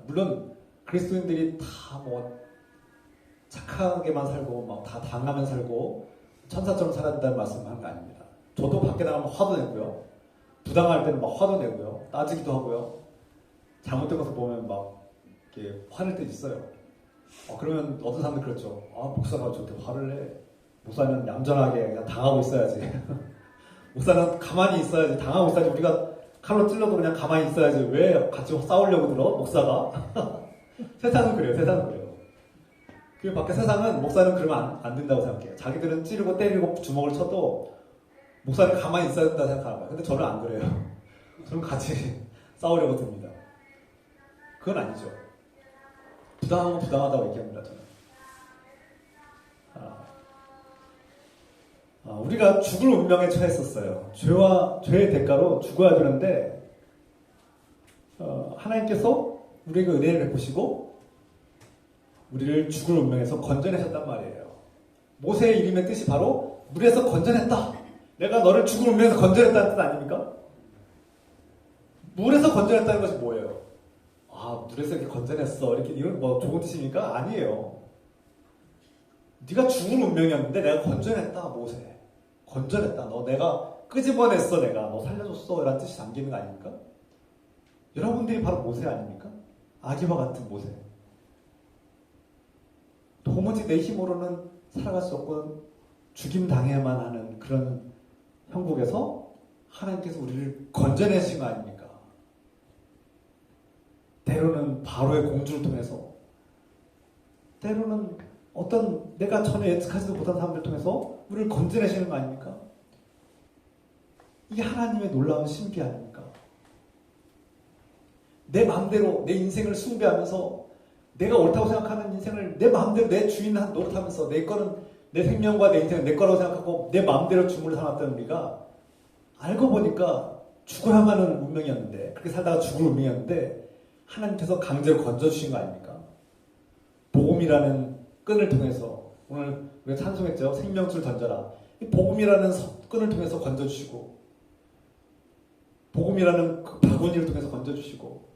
S2: 물론 그리스도인들이 다 착하게만 살고 다 당하면 살고 천사처럼 살아야 된다는 말씀을 하는 거 아닙니다. 저도 밖에 나가면 화도 내고요. 부당할 때는 화도 내고요. 따지기도 하고요. 잘못된 것을 보면 이렇게 화낼 때 있어요. 그러면 어떤 사람들 그렇죠. 목사가 저한테 화를 내. 목사는 얌전하게 그냥 당하고 있어야지. 목사는 가만히 있어야지. 당하고 있어야지. 우리가 칼로 찔러도 그냥 가만히 있어야지. 왜 같이 싸우려고 들어? 목사가. 세상은 그래요. 그 밖에 세상은 목사는 그러면 안 된다고 생각해요. 자기들은 찌르고 때리고 주먹을 쳐도 목사는 가만히 있어야 된다고 생각하는 거예요. 근데 저는 안 그래요. 저는 같이 싸우려고 듭니다. 그건 아니죠. 부당한 건 부당하다고 얘기합니다. 저는. 우리가 죽을 운명에 처했었어요. 죄의 대가로 죽어야 되는데 하나님께서 우리에게 은혜를 베푸시고 우리를 죽을 운명에서 건져내셨단 말이에요. 모세의 이름의 뜻이 바로 물에서 건져냈다. 내가 너를 죽을 운명에서 건져냈다는 뜻 아닙니까? 물에서 건져냈다는 것이 뭐예요? 물에서 이렇게 건져냈어. 이렇게 이건 뭐 좋은 뜻입니까? 아니에요. 네가 죽을 운명이었는데 내가 건져냈다, 모세. 건져냈다. 너 내가 끄집어냈어. 내가 너 살려줬어. 이런 뜻이 담기는 거 아닙니까? 여러분들이 바로 모세 아닙니까? 아기와 같은 모세. 도무지 내 힘으로는 살아갈 수 없고 죽임 당해야만 하는 그런 형국에서 하나님께서 우리를 건져내신 거 아닙니까? 때로는 바로의 공주를 통해서, 때로는 어떤 내가 전혀 예측하지도 못한 사람들을 통해서 우리를 건져내시는 거 아닙니까? 이게 하나님의 놀라운 신비 아닙니까? 내 마음대로 내 인생을 숭배하면서 내가 옳다고 생각하는 인생을 내 마음대로 내 주인 노릇하면서 내 거는 내 생명과 내 인생은 내 거라고 생각하고 내 마음대로 주문을 살았던 우리가 알고 보니까 죽어야만 하는 운명이었는데, 그렇게 살다가 죽을 운명이었는데 하나님께서 강제로 건져주신 거 아닙니까? 복음이라는 끈을 통해서, 오늘 우리가 찬송했죠. 생명줄 던져라. 이 복음이라는 끈을 통해서 건져주시고, 복음이라는 그 바구니를 통해서 건져주시고,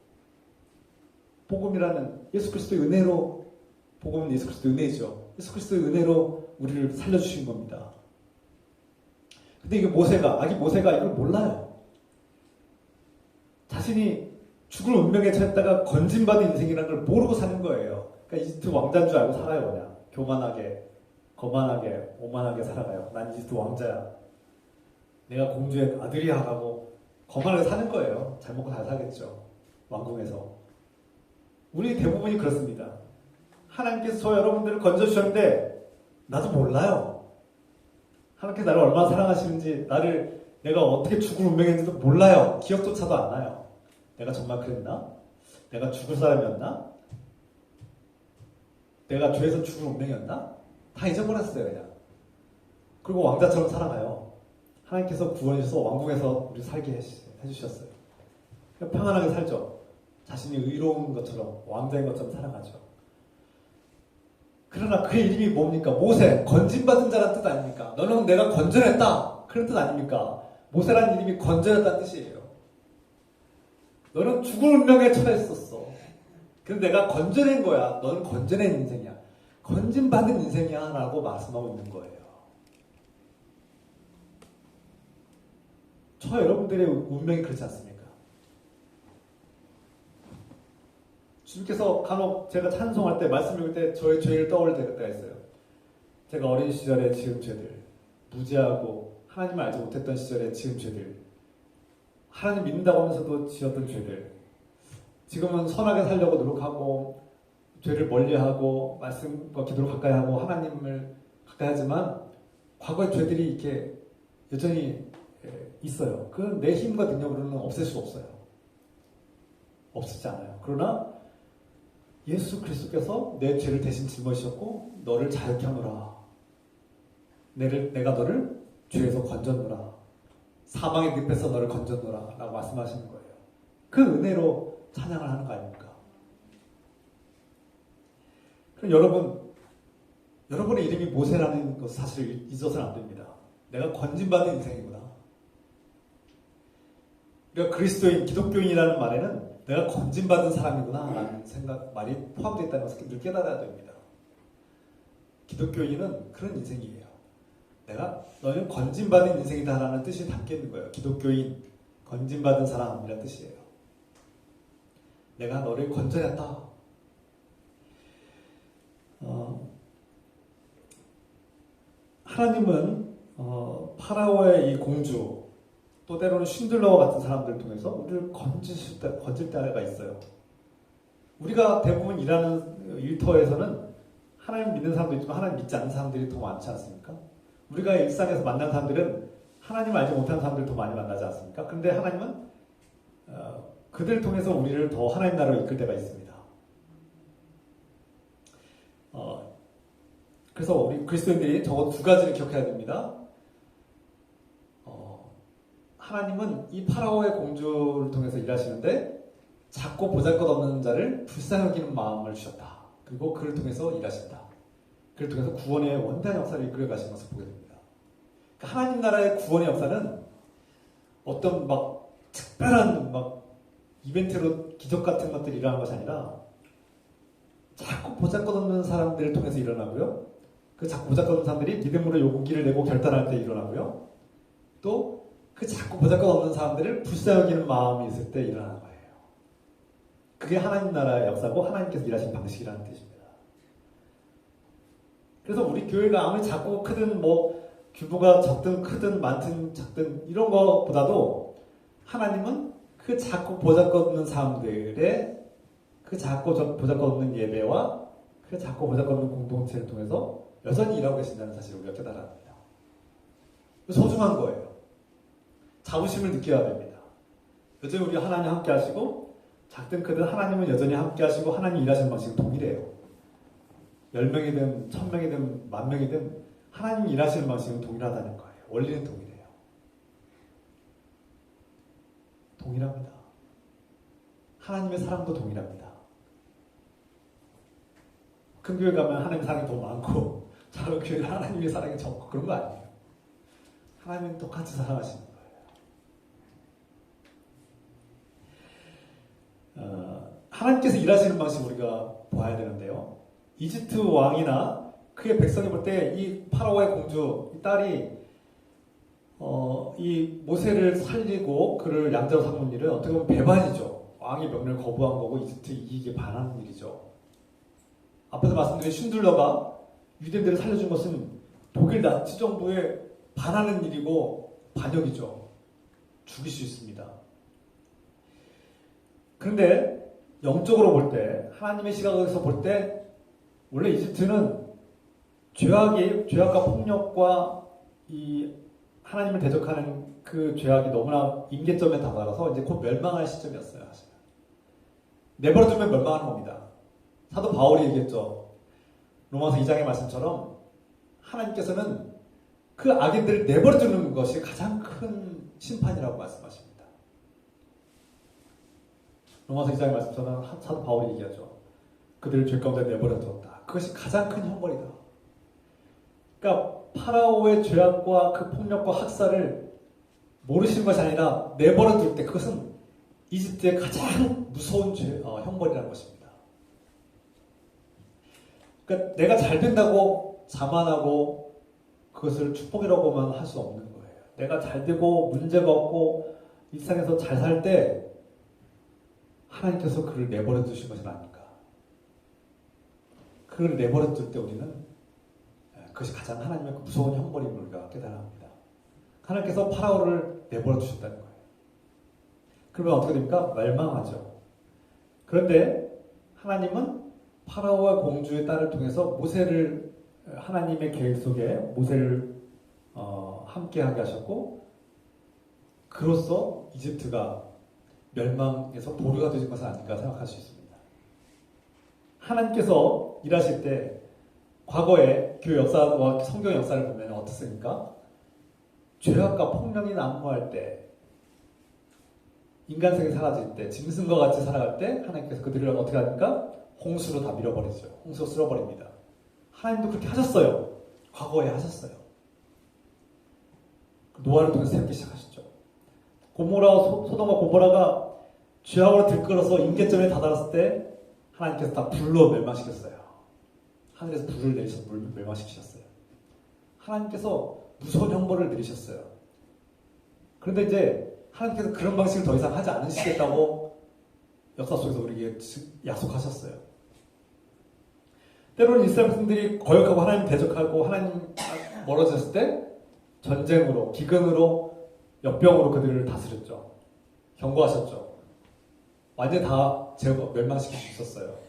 S2: 복음이라는 예수 그리스도의 은혜로, 복음은 예수 그리스도의 은혜죠. 예수 그리스도의 은혜로 우리를 살려주신 겁니다. 근데 이게 아기 모세가 이걸 몰라요. 자신이 죽을 운명에 처했다가 건진받은 인생이라는 걸 모르고 사는 거예요. 그러니까 이집트 왕자인 줄 알고 살아요. 그냥 교만하게, 거만하게, 오만하게 살아가요. 난 이집트 왕자야. 내가 공주의 아들이야 하고 거만하게 사는 거예요. 잘 먹고 잘 살겠죠. 왕궁에서. 우리 대부분이 그렇습니다. 하나님께서 저 여러분들을 건져주셨는데 나도 몰라요. 하나님께서 나를 얼마나 사랑하시는지, 내가 어떻게 죽을 운명인지도 몰라요. 기억조차도 안 나요. 내가 정말 그랬나? 내가 죽을 사람이었나? 내가 죄에서 죽을 운명이었나? 다 잊어버렸어요, 그냥. 그리고 왕자처럼 살아가요. 하나님께서 구원해주셔서 왕궁에서 우리 살게 해주셨어요. 평안하게 살죠. 자신이 의로운 것처럼, 왕자인 것처럼 살아가죠. 그러나 그의 이름이 뭡니까? 모세, 건진받은 자란 뜻 아닙니까? 너는 내가 건져냈다, 그런 뜻 아닙니까? 모세라는 이름이 건져냈다는 뜻이에요. 너는 죽을 운명에 처했었어. 근데 내가 건져낸 거야. 너는 건져낸 인생이야. 건진받은 인생이야 라고 말씀하고 있는 거예요. 저 여러분들의 운명이 그렇지 않습니까? 주님께서 간혹 제가 찬송할 때, 말씀 읽을 때 저의 죄를 떠올릴 때가 있어요. 제가 어린 시절에 지은 죄들, 무지하고 하나님을 알지 못했던 시절에 지은 죄들, 하나님 믿는다고 하면서도 지었던 죄들, 지금은 선하게 살려고 노력하고 죄를 멀리하고 말씀과 기도를 가까이 하고 하나님을 가까이 하지만 과거의 죄들이 이렇게 여전히 있어요. 그건 내 힘과 능력으로는 없앨 수 없어요. 없애지 않아요. 그러나 예수 그리스도께서 내 죄를 대신 짊어지셨고 너를 자유케 하노라. 내가 너를 죄에서 건졌노라. 사망의 늪에서 너를 건졌노라 라고 말씀하시는 거예요. 그 은혜로 찬양을 하는 거 아닙니까? 그럼 여러분의 이름이 모세라는 것을 사실 잊어서는 안 됩니다. 내가 건진받은 인생이구나. 우리가 그리스도인, 기독교인이라는 말에는 내가 건진받은 사람이구나 라는 말이 포함되어 있다는 것을 늘 깨달아야 됩니다. 기독교인은 그런 인생이에요. 너는 건진받은 인생이다 라는 뜻이 담겨 있는 거예요. 기독교인, 건진받은 사람이라는 뜻이에요. 내가 너를 건져냈다. 하나님은 파라오의 이 공주, 또 때로는 쉰들러와 같은 사람들을 통해서 우리를 건질 때가 있어요. 우리가 대부분 일하는 일터에서는 하나님 믿는 사람도 있지만 하나님 믿지 않는 사람들이 더 많지 않습니까? 우리가 일상에서 만난 사람들은 하나님을 알지 못하는 사람들을 더 많이 만나지 않습니까? 그런데 하나님은 그들을 통해서 우리를 더 하나님 나라로 이끌 때가 있습니다. 그래서 우리 그리스도인들이 적어도 두 가지를 기억해야 됩니다. 하나님은 이 파라오의 공주를 통해서 일하시는데 작고 보잘것없는 자를 불쌍히 여기는 마음을 주셨다. 그리고 그를 통해서 일하신다. 그를 통해서 구원의 원대한 역사를 이끌어 가시는 것을 보게 됩니다. 그러니까 하나님 나라의 구원의 역사는 어떤 막 특별한 막 이벤트로 기적 같은 것들이 일어나는 것이 아니라 자꾸 보잘것없는 사람들을 통해서 일어나고요. 그 자꾸 보잘것없는 사람들이 믿음으로 용기를 내고 결단할 때 일어나고요. 또 그 자꾸 보잘것없는 사람들을 불쌍히 여기는 마음이 있을 때 일어나는 거예요. 그게 하나님 나라의 역사고 하나님께서 일하신 방식이라는 뜻입니다. 그래서 우리 교회가 아무리 작고 크든 뭐 규모가 적든 크든 많든 작든 이런 것보다도 하나님은 그 작고 보잘것없는 사람들의 그 작고 보잘것없는 예배와 그 작고 보잘것없는 공동체를 통해서 여전히 일하고 계신다는 사실을 우리가 깨달아야 합니다. 소중한 거예요. 자부심을 느껴야 됩니다. 여전히 우리가 하나님 함께 하시고 작든 크든 하나님은 여전히 함께 하시고 하나님 일하시는 방식은 동일해요. 10명이든 1000명이든 10,000명이든 하나님 일하시는 방식은 동일하다는 거예요. 원리는 동일해요. 동일합니다. 하나님의 사랑도 동일합니다. 큰 교회 가면 하나님의 사랑이 더 많고 작은 교회는 하나님의 사랑이 적고 그런 거 아니에요. 하나님은 똑같이 사랑하시는 거예요. 하나님께서 일하시는 방식 우리가 봐야 되는데요. 이집트 왕이나 그의 백성이 볼 때 이 파라오의 공주, 이 딸이 이 모세를 살리고 그를 양자로 삼는 일은 어떻게 보면 배반이죠. 왕의 명령을 거부한 거고 이집트 이익에 반하는 일이죠. 앞에서 말씀드린 슌들러가 유대인들을 살려준 것은 독일 나치 정부에 반하는 일이고 반역이죠. 죽일 수 있습니다. 그런데 영적으로 볼 때, 하나님의 시각에서 볼 때 원래 이집트는 죄악과 폭력과 이 하나님을 대적하는 그 죄악이 너무나 임계점에 다다라서 이제 곧 멸망할 시점이었어요. 사실. 내버려두면 멸망하는 겁니다. 사도 바울이 얘기했죠. 로마서 2장의 말씀처럼 하나님께서는 그 악인들을 내버려두는 것이 가장 큰 심판이라고 말씀하십니다. 로마서 2장의 말씀처럼 사도 바울이 얘기하죠. 그들을 죄 가운데 내버려두었다. 그것이 가장 큰 형벌이다. 그러니까 파라오의 죄악과 그 폭력과 학살을 모르시는 것이 아니라 내버려둘 때 그것은 이집트의 가장 무서운 형벌이라는 것입니다. 그러니까 내가 잘 된다고 자만하고 그것을 축복이라고만 할 수 없는 거예요. 내가 잘 되고 문제가 없고 일상에서 잘 살 때 하나님께서 그를 내버려 두신 것은 아닐까. 그를 내버려 둘 때 우리는 그것이 가장 하나님의 무서운 형벌임을 우리가 깨달아야 합니다. 하나님께서 파라오를 내버려 두셨다는 거예요. 그러면 어떻게 됩니까? 멸망하죠. 그런데 하나님은 파라오와 공주의 딸을 통해서 모세를 하나님의 계획 속에 모세를 함께하게 하셨고 그로써 이집트가 멸망에서 보류가 되신 것은 아닐까 생각할 수 있습니다. 하나님께서 일하실 때 과거의 교회 역사와 성경 역사를 보면 어떻습니까? 죄악과 폭력이 난무할 때 인간성이 사라질 때 짐승과 같이 살아갈 때 하나님께서 그들을 어떻게 합니까? 홍수로 다 밀어버리죠. 홍수로 쓸어버립니다. 하나님도 그렇게 하셨어요. 과거에 하셨어요. 노아를 통해서 새롭게 시작하셨죠. 소돔과 고모라가 죄악으로 들끓어서 임계점에 다다랐을 때 하나님께서 다 불로 멸망시켰어요. 하늘에서 불을 내리셔서 멸망시키셨어요. 하나님께서 무서운 형벌을 내리셨어요. 그런데 이제 하나님께서 그런 방식을 더 이상 하지 않으시겠다고 역사 속에서 우리에게 약속하셨어요. 때로는 이스라엘 백성들이 거역하고 하나님 대적하고 하나님 멀어졌을 때 전쟁으로, 기근으로, 역병으로 그들을 다스렸죠. 경고하셨죠. 완전히 다 멸망시킬 수 있었어요.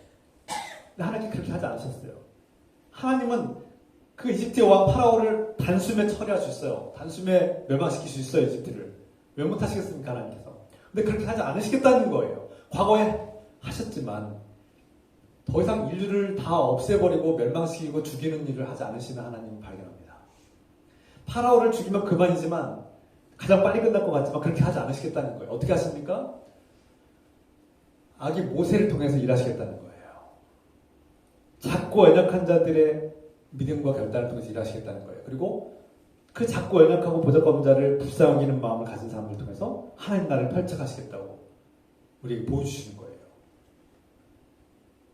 S2: 근데 하나님이 그렇게 하지 않으셨어요. 하나님은 그 이집트의 왕 파라오를 단숨에 처리할 수 있어요. 단숨에 멸망시킬 수 있어요, 이집트를. 왜 못하시겠습니까, 하나님께서? 근데 그렇게 하지 않으시겠다는 거예요. 과거에 하셨지만 더 이상 인류를 다 없애버리고 멸망시키고 죽이는 일을 하지 않으시는 하나님을 발견합니다. 파라오를 죽이면 그만이지만 가장 빨리 끝날 것 같지만 그렇게 하지 않으시겠다는 거예요. 어떻게 하십니까? 아기 모세를 통해서 일하시겠다는 거예요. 작고 연약한 자들의 믿음과 결단을 통해서 일하시겠다는 거예요. 그리고 그 작고 연약하고 보잘것없는 자를 불쌍히 는 마음을 가진 사람을 통해서 하나님 나라를 펼쳐가시겠다고 우리에게 보여주시는 거예요.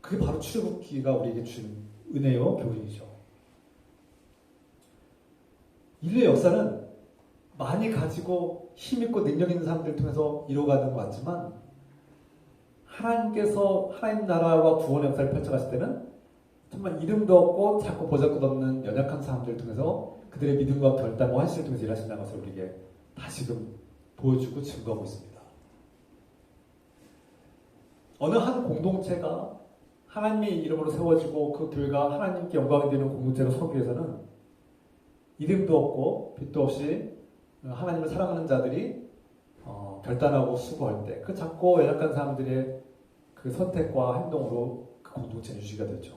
S2: 그게 바로 출애굽기가 우리에게 준 은혜요 교훈이죠. 인류의 역사는 많이 가지고 힘있고 능력 있는 사람들을 통해서 이루어가는 것 같지만 하나님께서 하나님 나라와 구원의 역사를 펼쳐가실 때는 정말 이름도 없고 작고 보잘것없는 연약한 사람들을 통해서 그들의 믿음과 결단과 헌신을 통해서 일하신다는 것을 우리에게 다시금 보여주고 증거하고 있습니다. 어느 한 공동체가 하나님의 이름으로 세워지고 그 교회가 하나님께 영광이 되는 공동체로 서기 위해서는 이름도 없고 빛도 없이 하나님을 사랑하는 자들이 결단하고 수고할 때 그 작고 연약한 사람들의 그 선택과 행동으로 그 공동체는 유지가 되죠.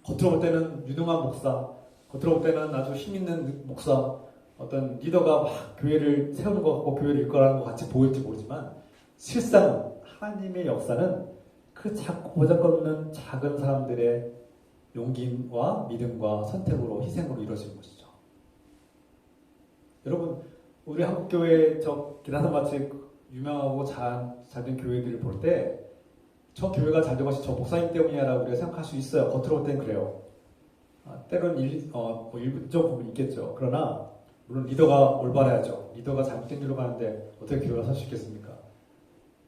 S2: 겉으로 볼 때는 유능한 목사, 겉으로 볼 때는 아주 힘있는 목사, 어떤 리더가 막 교회를 세우는 것 같고 교회를 이끌어가는 것 같이 보일지 모르지만 실상 하나님의 역사는 그 작고 보잘것없는 작은 사람들의 용기와 믿음과 선택으로 희생으로 이루어지는 것이죠. 여러분, 우리 한국교회 저 기다산마치 유명하고 잘된 교회들을 볼 때 저 교회가 잘 되고 저 목사님 때문이야 라고 우리가 생각할 수 있어요. 겉으로 볼 땐 그래요. 때로는 일부적 부분이 있겠죠. 그러나 물론 리더가 올바라야죠. 리더가 잘못된 길로 가는데 어떻게 교회가 설 수 있겠습니까?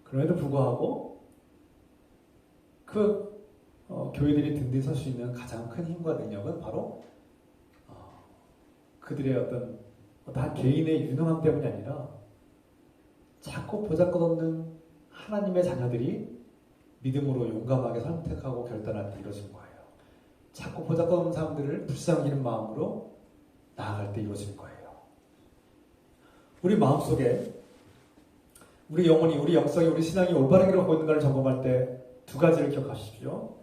S2: 그럼에도 불구하고 그 교회들이 든든히 설 수 있는 가장 큰 힘과 능력은 바로 그들의 어떤 한 개인의 유능함 때문이 아니라 자꾸 보잘것없는 하나님의 자녀들이 믿음으로 용감하게 선택하고 결단할 때 이루어진 거예요. 자꾸 보잘것없는 사람들을 불쌍히 여기는 마음으로 나아갈 때 이루어질 거예요. 우리 마음속에 우리 영혼이, 우리 영성이, 우리 신앙이 올바르게 하고 있는가를 점검할 때 두 가지를 기억하십시오.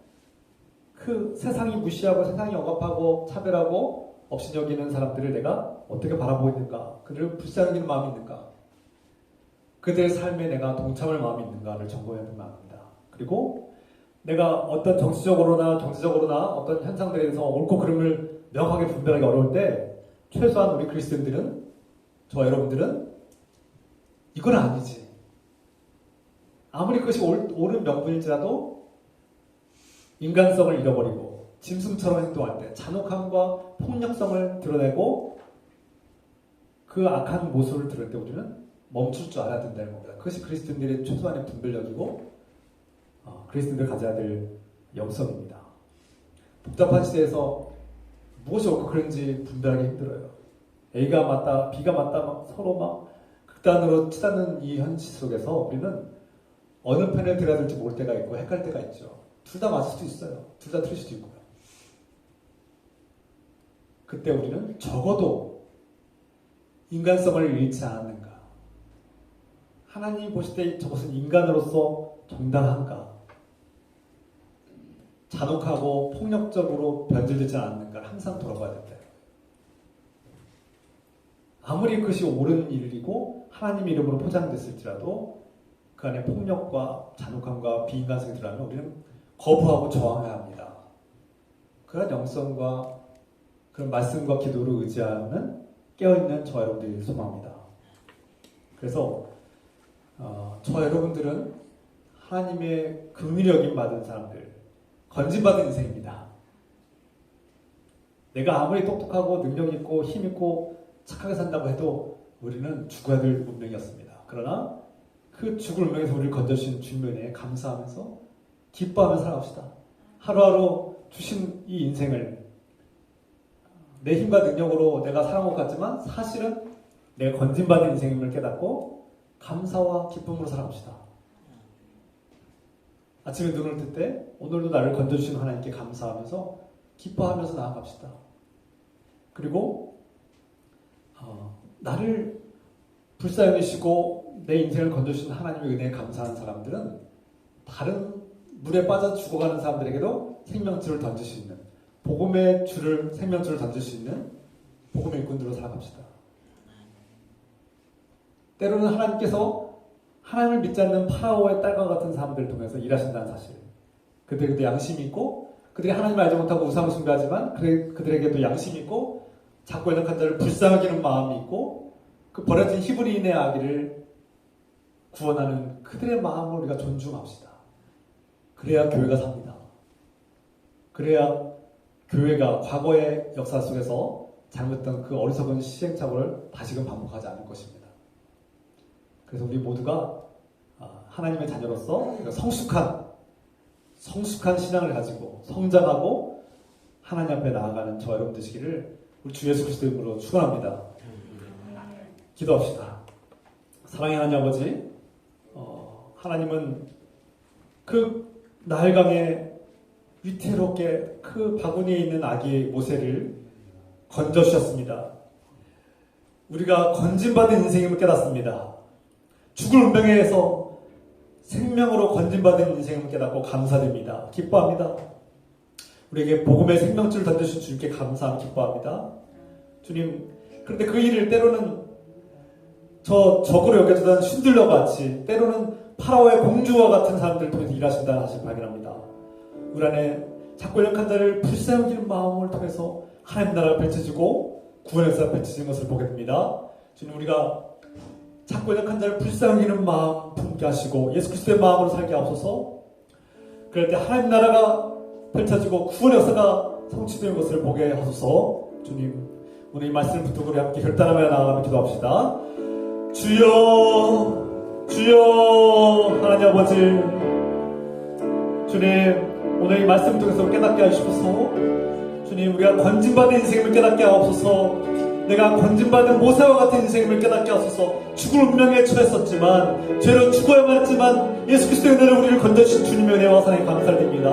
S2: 그 세상이 무시하고 세상이 억압하고 차별하고 없이 여기는 사람들을 내가 어떻게 바라보고 있는가, 그들을 불쌍히 여기는 마음이 있는가, 그들의 삶에 내가 동참할 마음이 있는가를 점검해야 되는 마음입니다. 그리고 내가 어떤 정치적으로나 경제적으로나 어떤 현상들에 대해서 옳고 그름을 명확하게 분별하기 어려울 때 최소한 우리 그리스도인들은, 저와 여러분들은 이건 아니지, 아무리 그것이 옳은 명분일지라도 인간성을 잃어버리고 짐승처럼 행동할 때 잔혹함과 폭력성을 드러내고 그 악한 모습을 드러낼 때 우리는 멈출 줄 알아야 된다는 겁니다. 그것이 그리스도인들의 최소한의 분별력이고 그리스도인들 가져야 될 영성입니다. 복잡한 시대에서 무엇이 옳고 그른지 분별하기 힘들어요. A가 맞다, B가 맞다, 막 서로 막 극단으로 치닫는 이 현실 속에서 우리는 어느 편에 들어야 될지 모를 때가 있고 헷갈릴 때가 있죠. 둘 다 맞을 수도 있어요. 둘 다 틀릴 수도 있고요. 그때 우리는 적어도 인간성을 잃지 않았는가, 하나님이 보실 때 저것은 인간으로서 정당한가, 잔혹하고 폭력적으로 변질되지 않았는가를 항상 돌아봐야 된다. 아무리 그것이 옳은 일이고 하나님의 이름으로 포장됐을지라도 그 안에 폭력과 잔혹함과 비인간성이 들어가면 우리는 거부하고 저항해야 합니다. 그런 영성과 그런 말씀과 기도를 의지하는 깨어있는 저와 여러분들이 소망합니다. 그래서 저와 여러분들은 하나님의 긍휼히 여김 받은 사람들, 건진받은 인생입니다. 내가 아무리 똑똑하고 능력있고 힘있고 착하게 산다고 해도 우리는 죽어야 될 운명이었습니다. 그러나 그 죽을 운명에서 우리를 건져주신 주님의 은혜에 감사하면서 기뻐하며 살아갑시다. 하루하루 주신 이 인생을 내 힘과 능력으로 내가 살아온 것 같지만 사실은 내가 건진받은 인생임을 깨닫고 감사와 기쁨으로 살아갑시다. 아침에 눈을 뜰 때 오늘도 나를 건져주신 하나님께 감사하면서 기뻐하면서 나아갑시다. 그리고 나를 불쌍히 여기시고 내 인생을 건져주신 하나님의 은혜에 감사한 사람들은 다른 물에 빠져 죽어가는 사람들에게도 생명줄을 던질 수 있는, 복음의 줄을, 생명줄을 던질 수 있는 복음의 일꾼들로 살아갑시다. 때로는 하나님께서 하나님을 믿지 않는 파라오의 딸과 같은 사람들을 통해서 일하신다는 사실, 그들에게도 양심이 있고, 그들이 하나님을 알지 못하고 우상을 숭배하지만 그들에게도 양심이 있고, 작고 연약한 자를 불쌍하기는 마음이 있고, 그 버려진 히브리인의 아기를 구원하는 그들의 마음을 우리가 존중합시다. 그래야 교회가 삽니다. 그래야 교회가 과거의 역사 속에서 잘못했던 그 어리석은 시행착오를 다시금 반복하지 않을 것입니다. 그래서 우리 모두가 하나님의 자녀로서 성숙한 신앙을 가지고 성장하고 하나님 앞에 나아가는 저 여러분 되시기를 우리 주 예수 그리스도 이름으로 축원합니다. 기도합시다. 사랑의 하나님 아버지, 하나님은 그 나일강에 위태롭게 그 바구니에 있는 아기 모세를 건져주셨습니다. 우리가 건진받은 인생임을 깨닫습니다. 죽을 운명에서 생명으로 건진받은 인생임을 깨닫고 감사드립니다. 기뻐합니다. 우리에게 복음의 생명줄을 던져주신 주님께 감사함 기뻐합니다. 주님, 그런데 그 일을 때로는 적으로 여겨지던 슌들러 같이, 때로는 파라오의 공주와 같은 사람들을 통해서 일하신다는 사실을 발견합니다. 우리 안에 작고 연약한 자를 불쌍히 여기는 마음을 통해서 하나님 나라가 펼쳐지고 구원의 역사가 펼쳐지는 것을 보게 됩니다. 주님, 우리가 작고 연약한 자를 불쌍히 여기는 마음 품게 하시고 예수 그리스도의 마음으로 살게 하옵소서. 그럴 때 하나님 나라가 펼쳐지고 구원의 역사가 성취되는 것을 보게 하소서. 주님, 오늘 이 말씀을 붙들고 우리 함께 결단하며 나아가며 기도합시다. 주여, 주여, 하나님 아버지, 주님, 오늘 이 말씀을 통해서 깨닫게 하시옵소서. 주님, 우리가 건진받은 인생임을 깨닫게 하옵소서. 내가 건진받은 모세와 같은 인생임을 깨닫게 하소서. 죽을 운명에 처했었지만, 죄로 죽어야만 했지만 예수 그리스도의 은혜로 우리를 건져주신 주님의 은혜와 사랑에 감사를 드립니다.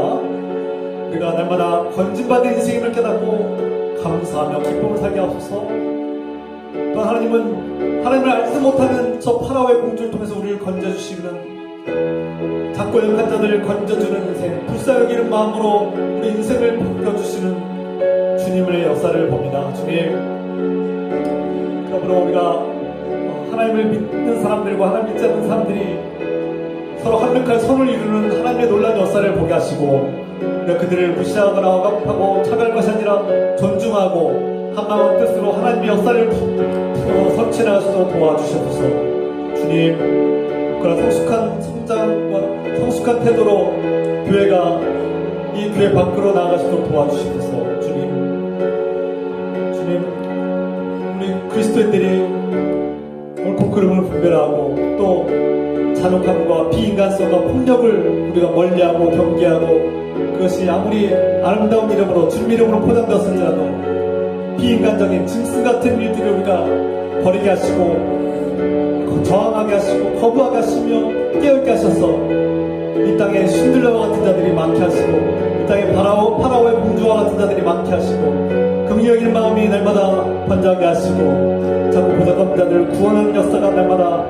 S2: 우리가 날마다 건진받은 인생임을 깨닫고 감사하며 기쁨을 살게 하소서. 또 하나님을 알지 못하는 저 파라오의 공주를 통해서 우리를 건져주시는, 작고 연약한 자들을 건져주는 인생, 불쌍히 여기는 마음으로 우리 인생을 바꿔주시는 주님의 역사를 봅니다. 주님, 그러므로 우리가 하나님을 믿는 사람들과 하나님 믿지 않는 사람들이 서로 한백한 선을 이루는 하나님의 놀라운 역사를 보게 하시고, 우리가 그들을 무시하거나 억압하고 차별할 것이 아니라 존중하고 한마음 뜻으로 하나님의 역사를 성취하시도록 도와주셔서 주님, 그런 성숙한 성장과 성숙한 태도로 교회가 이 교회 밖으로 나아가시도록 도와주셔서 주님, 우리 그리스도인들이 옳고 그름을 분별하고 또 잔혹함과 비인간성과 폭력을 우리가 멀리하고 경계하고, 그것이 아무리 아름다운 이름으로 주님 이름으로 포장되었을지라도 비인간적인 짐승 같은 일들을 우리가 버리게 하시고 저항하게 하시고 거부하게 하시며 깨어있게 하셔서 이 땅에 슌들러와 같은 자들이 많게 하시고 이 땅에 파라오의 공주와 같은 자들이 많게 하시고 긍휼히 여기는 마음이 날마다 번져하게 하시고 자꾸 보잘것 자들을 구원하는 역사가 날마다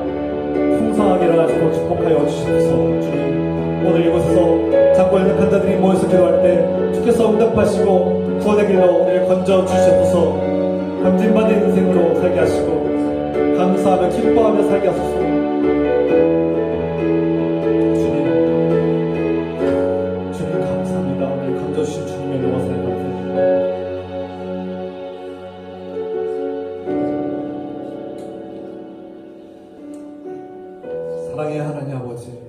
S2: 풍성하게 일어나시고 축복하여 주시옵소서. 주님, 오늘 이곳에서 작고 연약한 자들이 모여서 기도할 때 주께서 응답하시고 구원의 길로 우리를 건져 주시옵소서. 건진받은 인생으로 살게 하시고 감사하며 기뻐하며 살게 하소서. 주님 감사합니다. 우리를 건져주신 주님의 노하사에 감사합니다. 사랑의 하나님 아버지,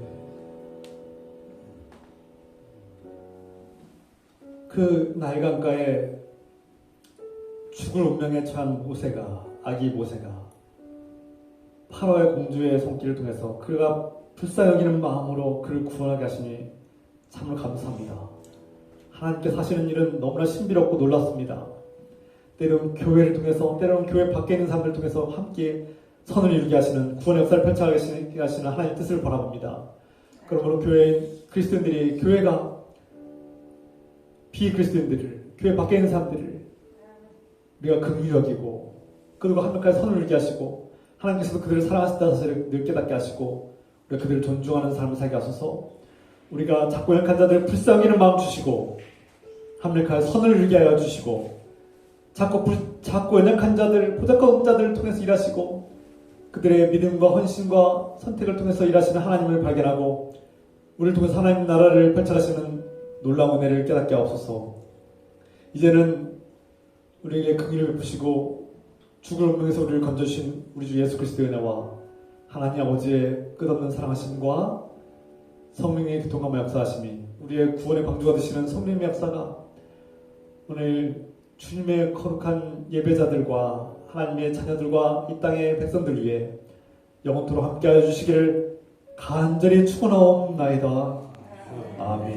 S2: 그 나일강가에 죽을 운명에 처한 아기 모세가 파라오의 공주의 손길을 통해서 그가 불쌍히 여기는 마음으로 그를 구원하게 하시니 참으로 감사합니다. 하나님께서 하시는 일은 너무나 신비롭고 놀랍습니다. 때로는 교회를 통해서, 때로는 교회 밖에 있는 사람들을 통해서 함께 선을 이루게 하시는, 구원의 역사를 펼쳐가게 하시는 하나님의 뜻을 바라봅니다. 그러므로 그리스도인들이, 교회가 비그리스도인들을, 교회 밖에 있는 사람들을 우리가 긍휼히 여기고 그리고 한명까지 선을 이루게 하시고 하나님께서도 그들을 사랑하신다는 사실을 늘 깨닫게 하시고 우리가 그들을 존중하는 삶을 살게 하소서. 우리가 작고 연약한 자들을 불쌍히 여기는 마음 주시고 합력하여 선을 이루게 하여 주시고 작고 연약한 자들, 보잘것 없는 자들을 통해서 일하시고 그들의 믿음과 헌신과 선택을 통해서 일하시는 하나님을 발견하고 우리를 통해서 하나님 나라를 펼쳐가시는 놀라운 은혜를 깨닫게 하옵소서. 이제는 우리에게 긍휼을 베푸시고 죽을 운명에서 우리를 건져주신 우리 주 예수 그리스도의 은혜와 하나님 아버지의 끝없는 사랑하심과 성령의 교통감화 역사하심이 우리의 구원의 방주가 되시는 성령의 역사가 오늘 주님의 거룩한 예배자들과 하나님의 자녀들과 이 땅의 백성들 위해 영원토록 함께하여 주시기를 간절히 축원하옵나이다. 아멘.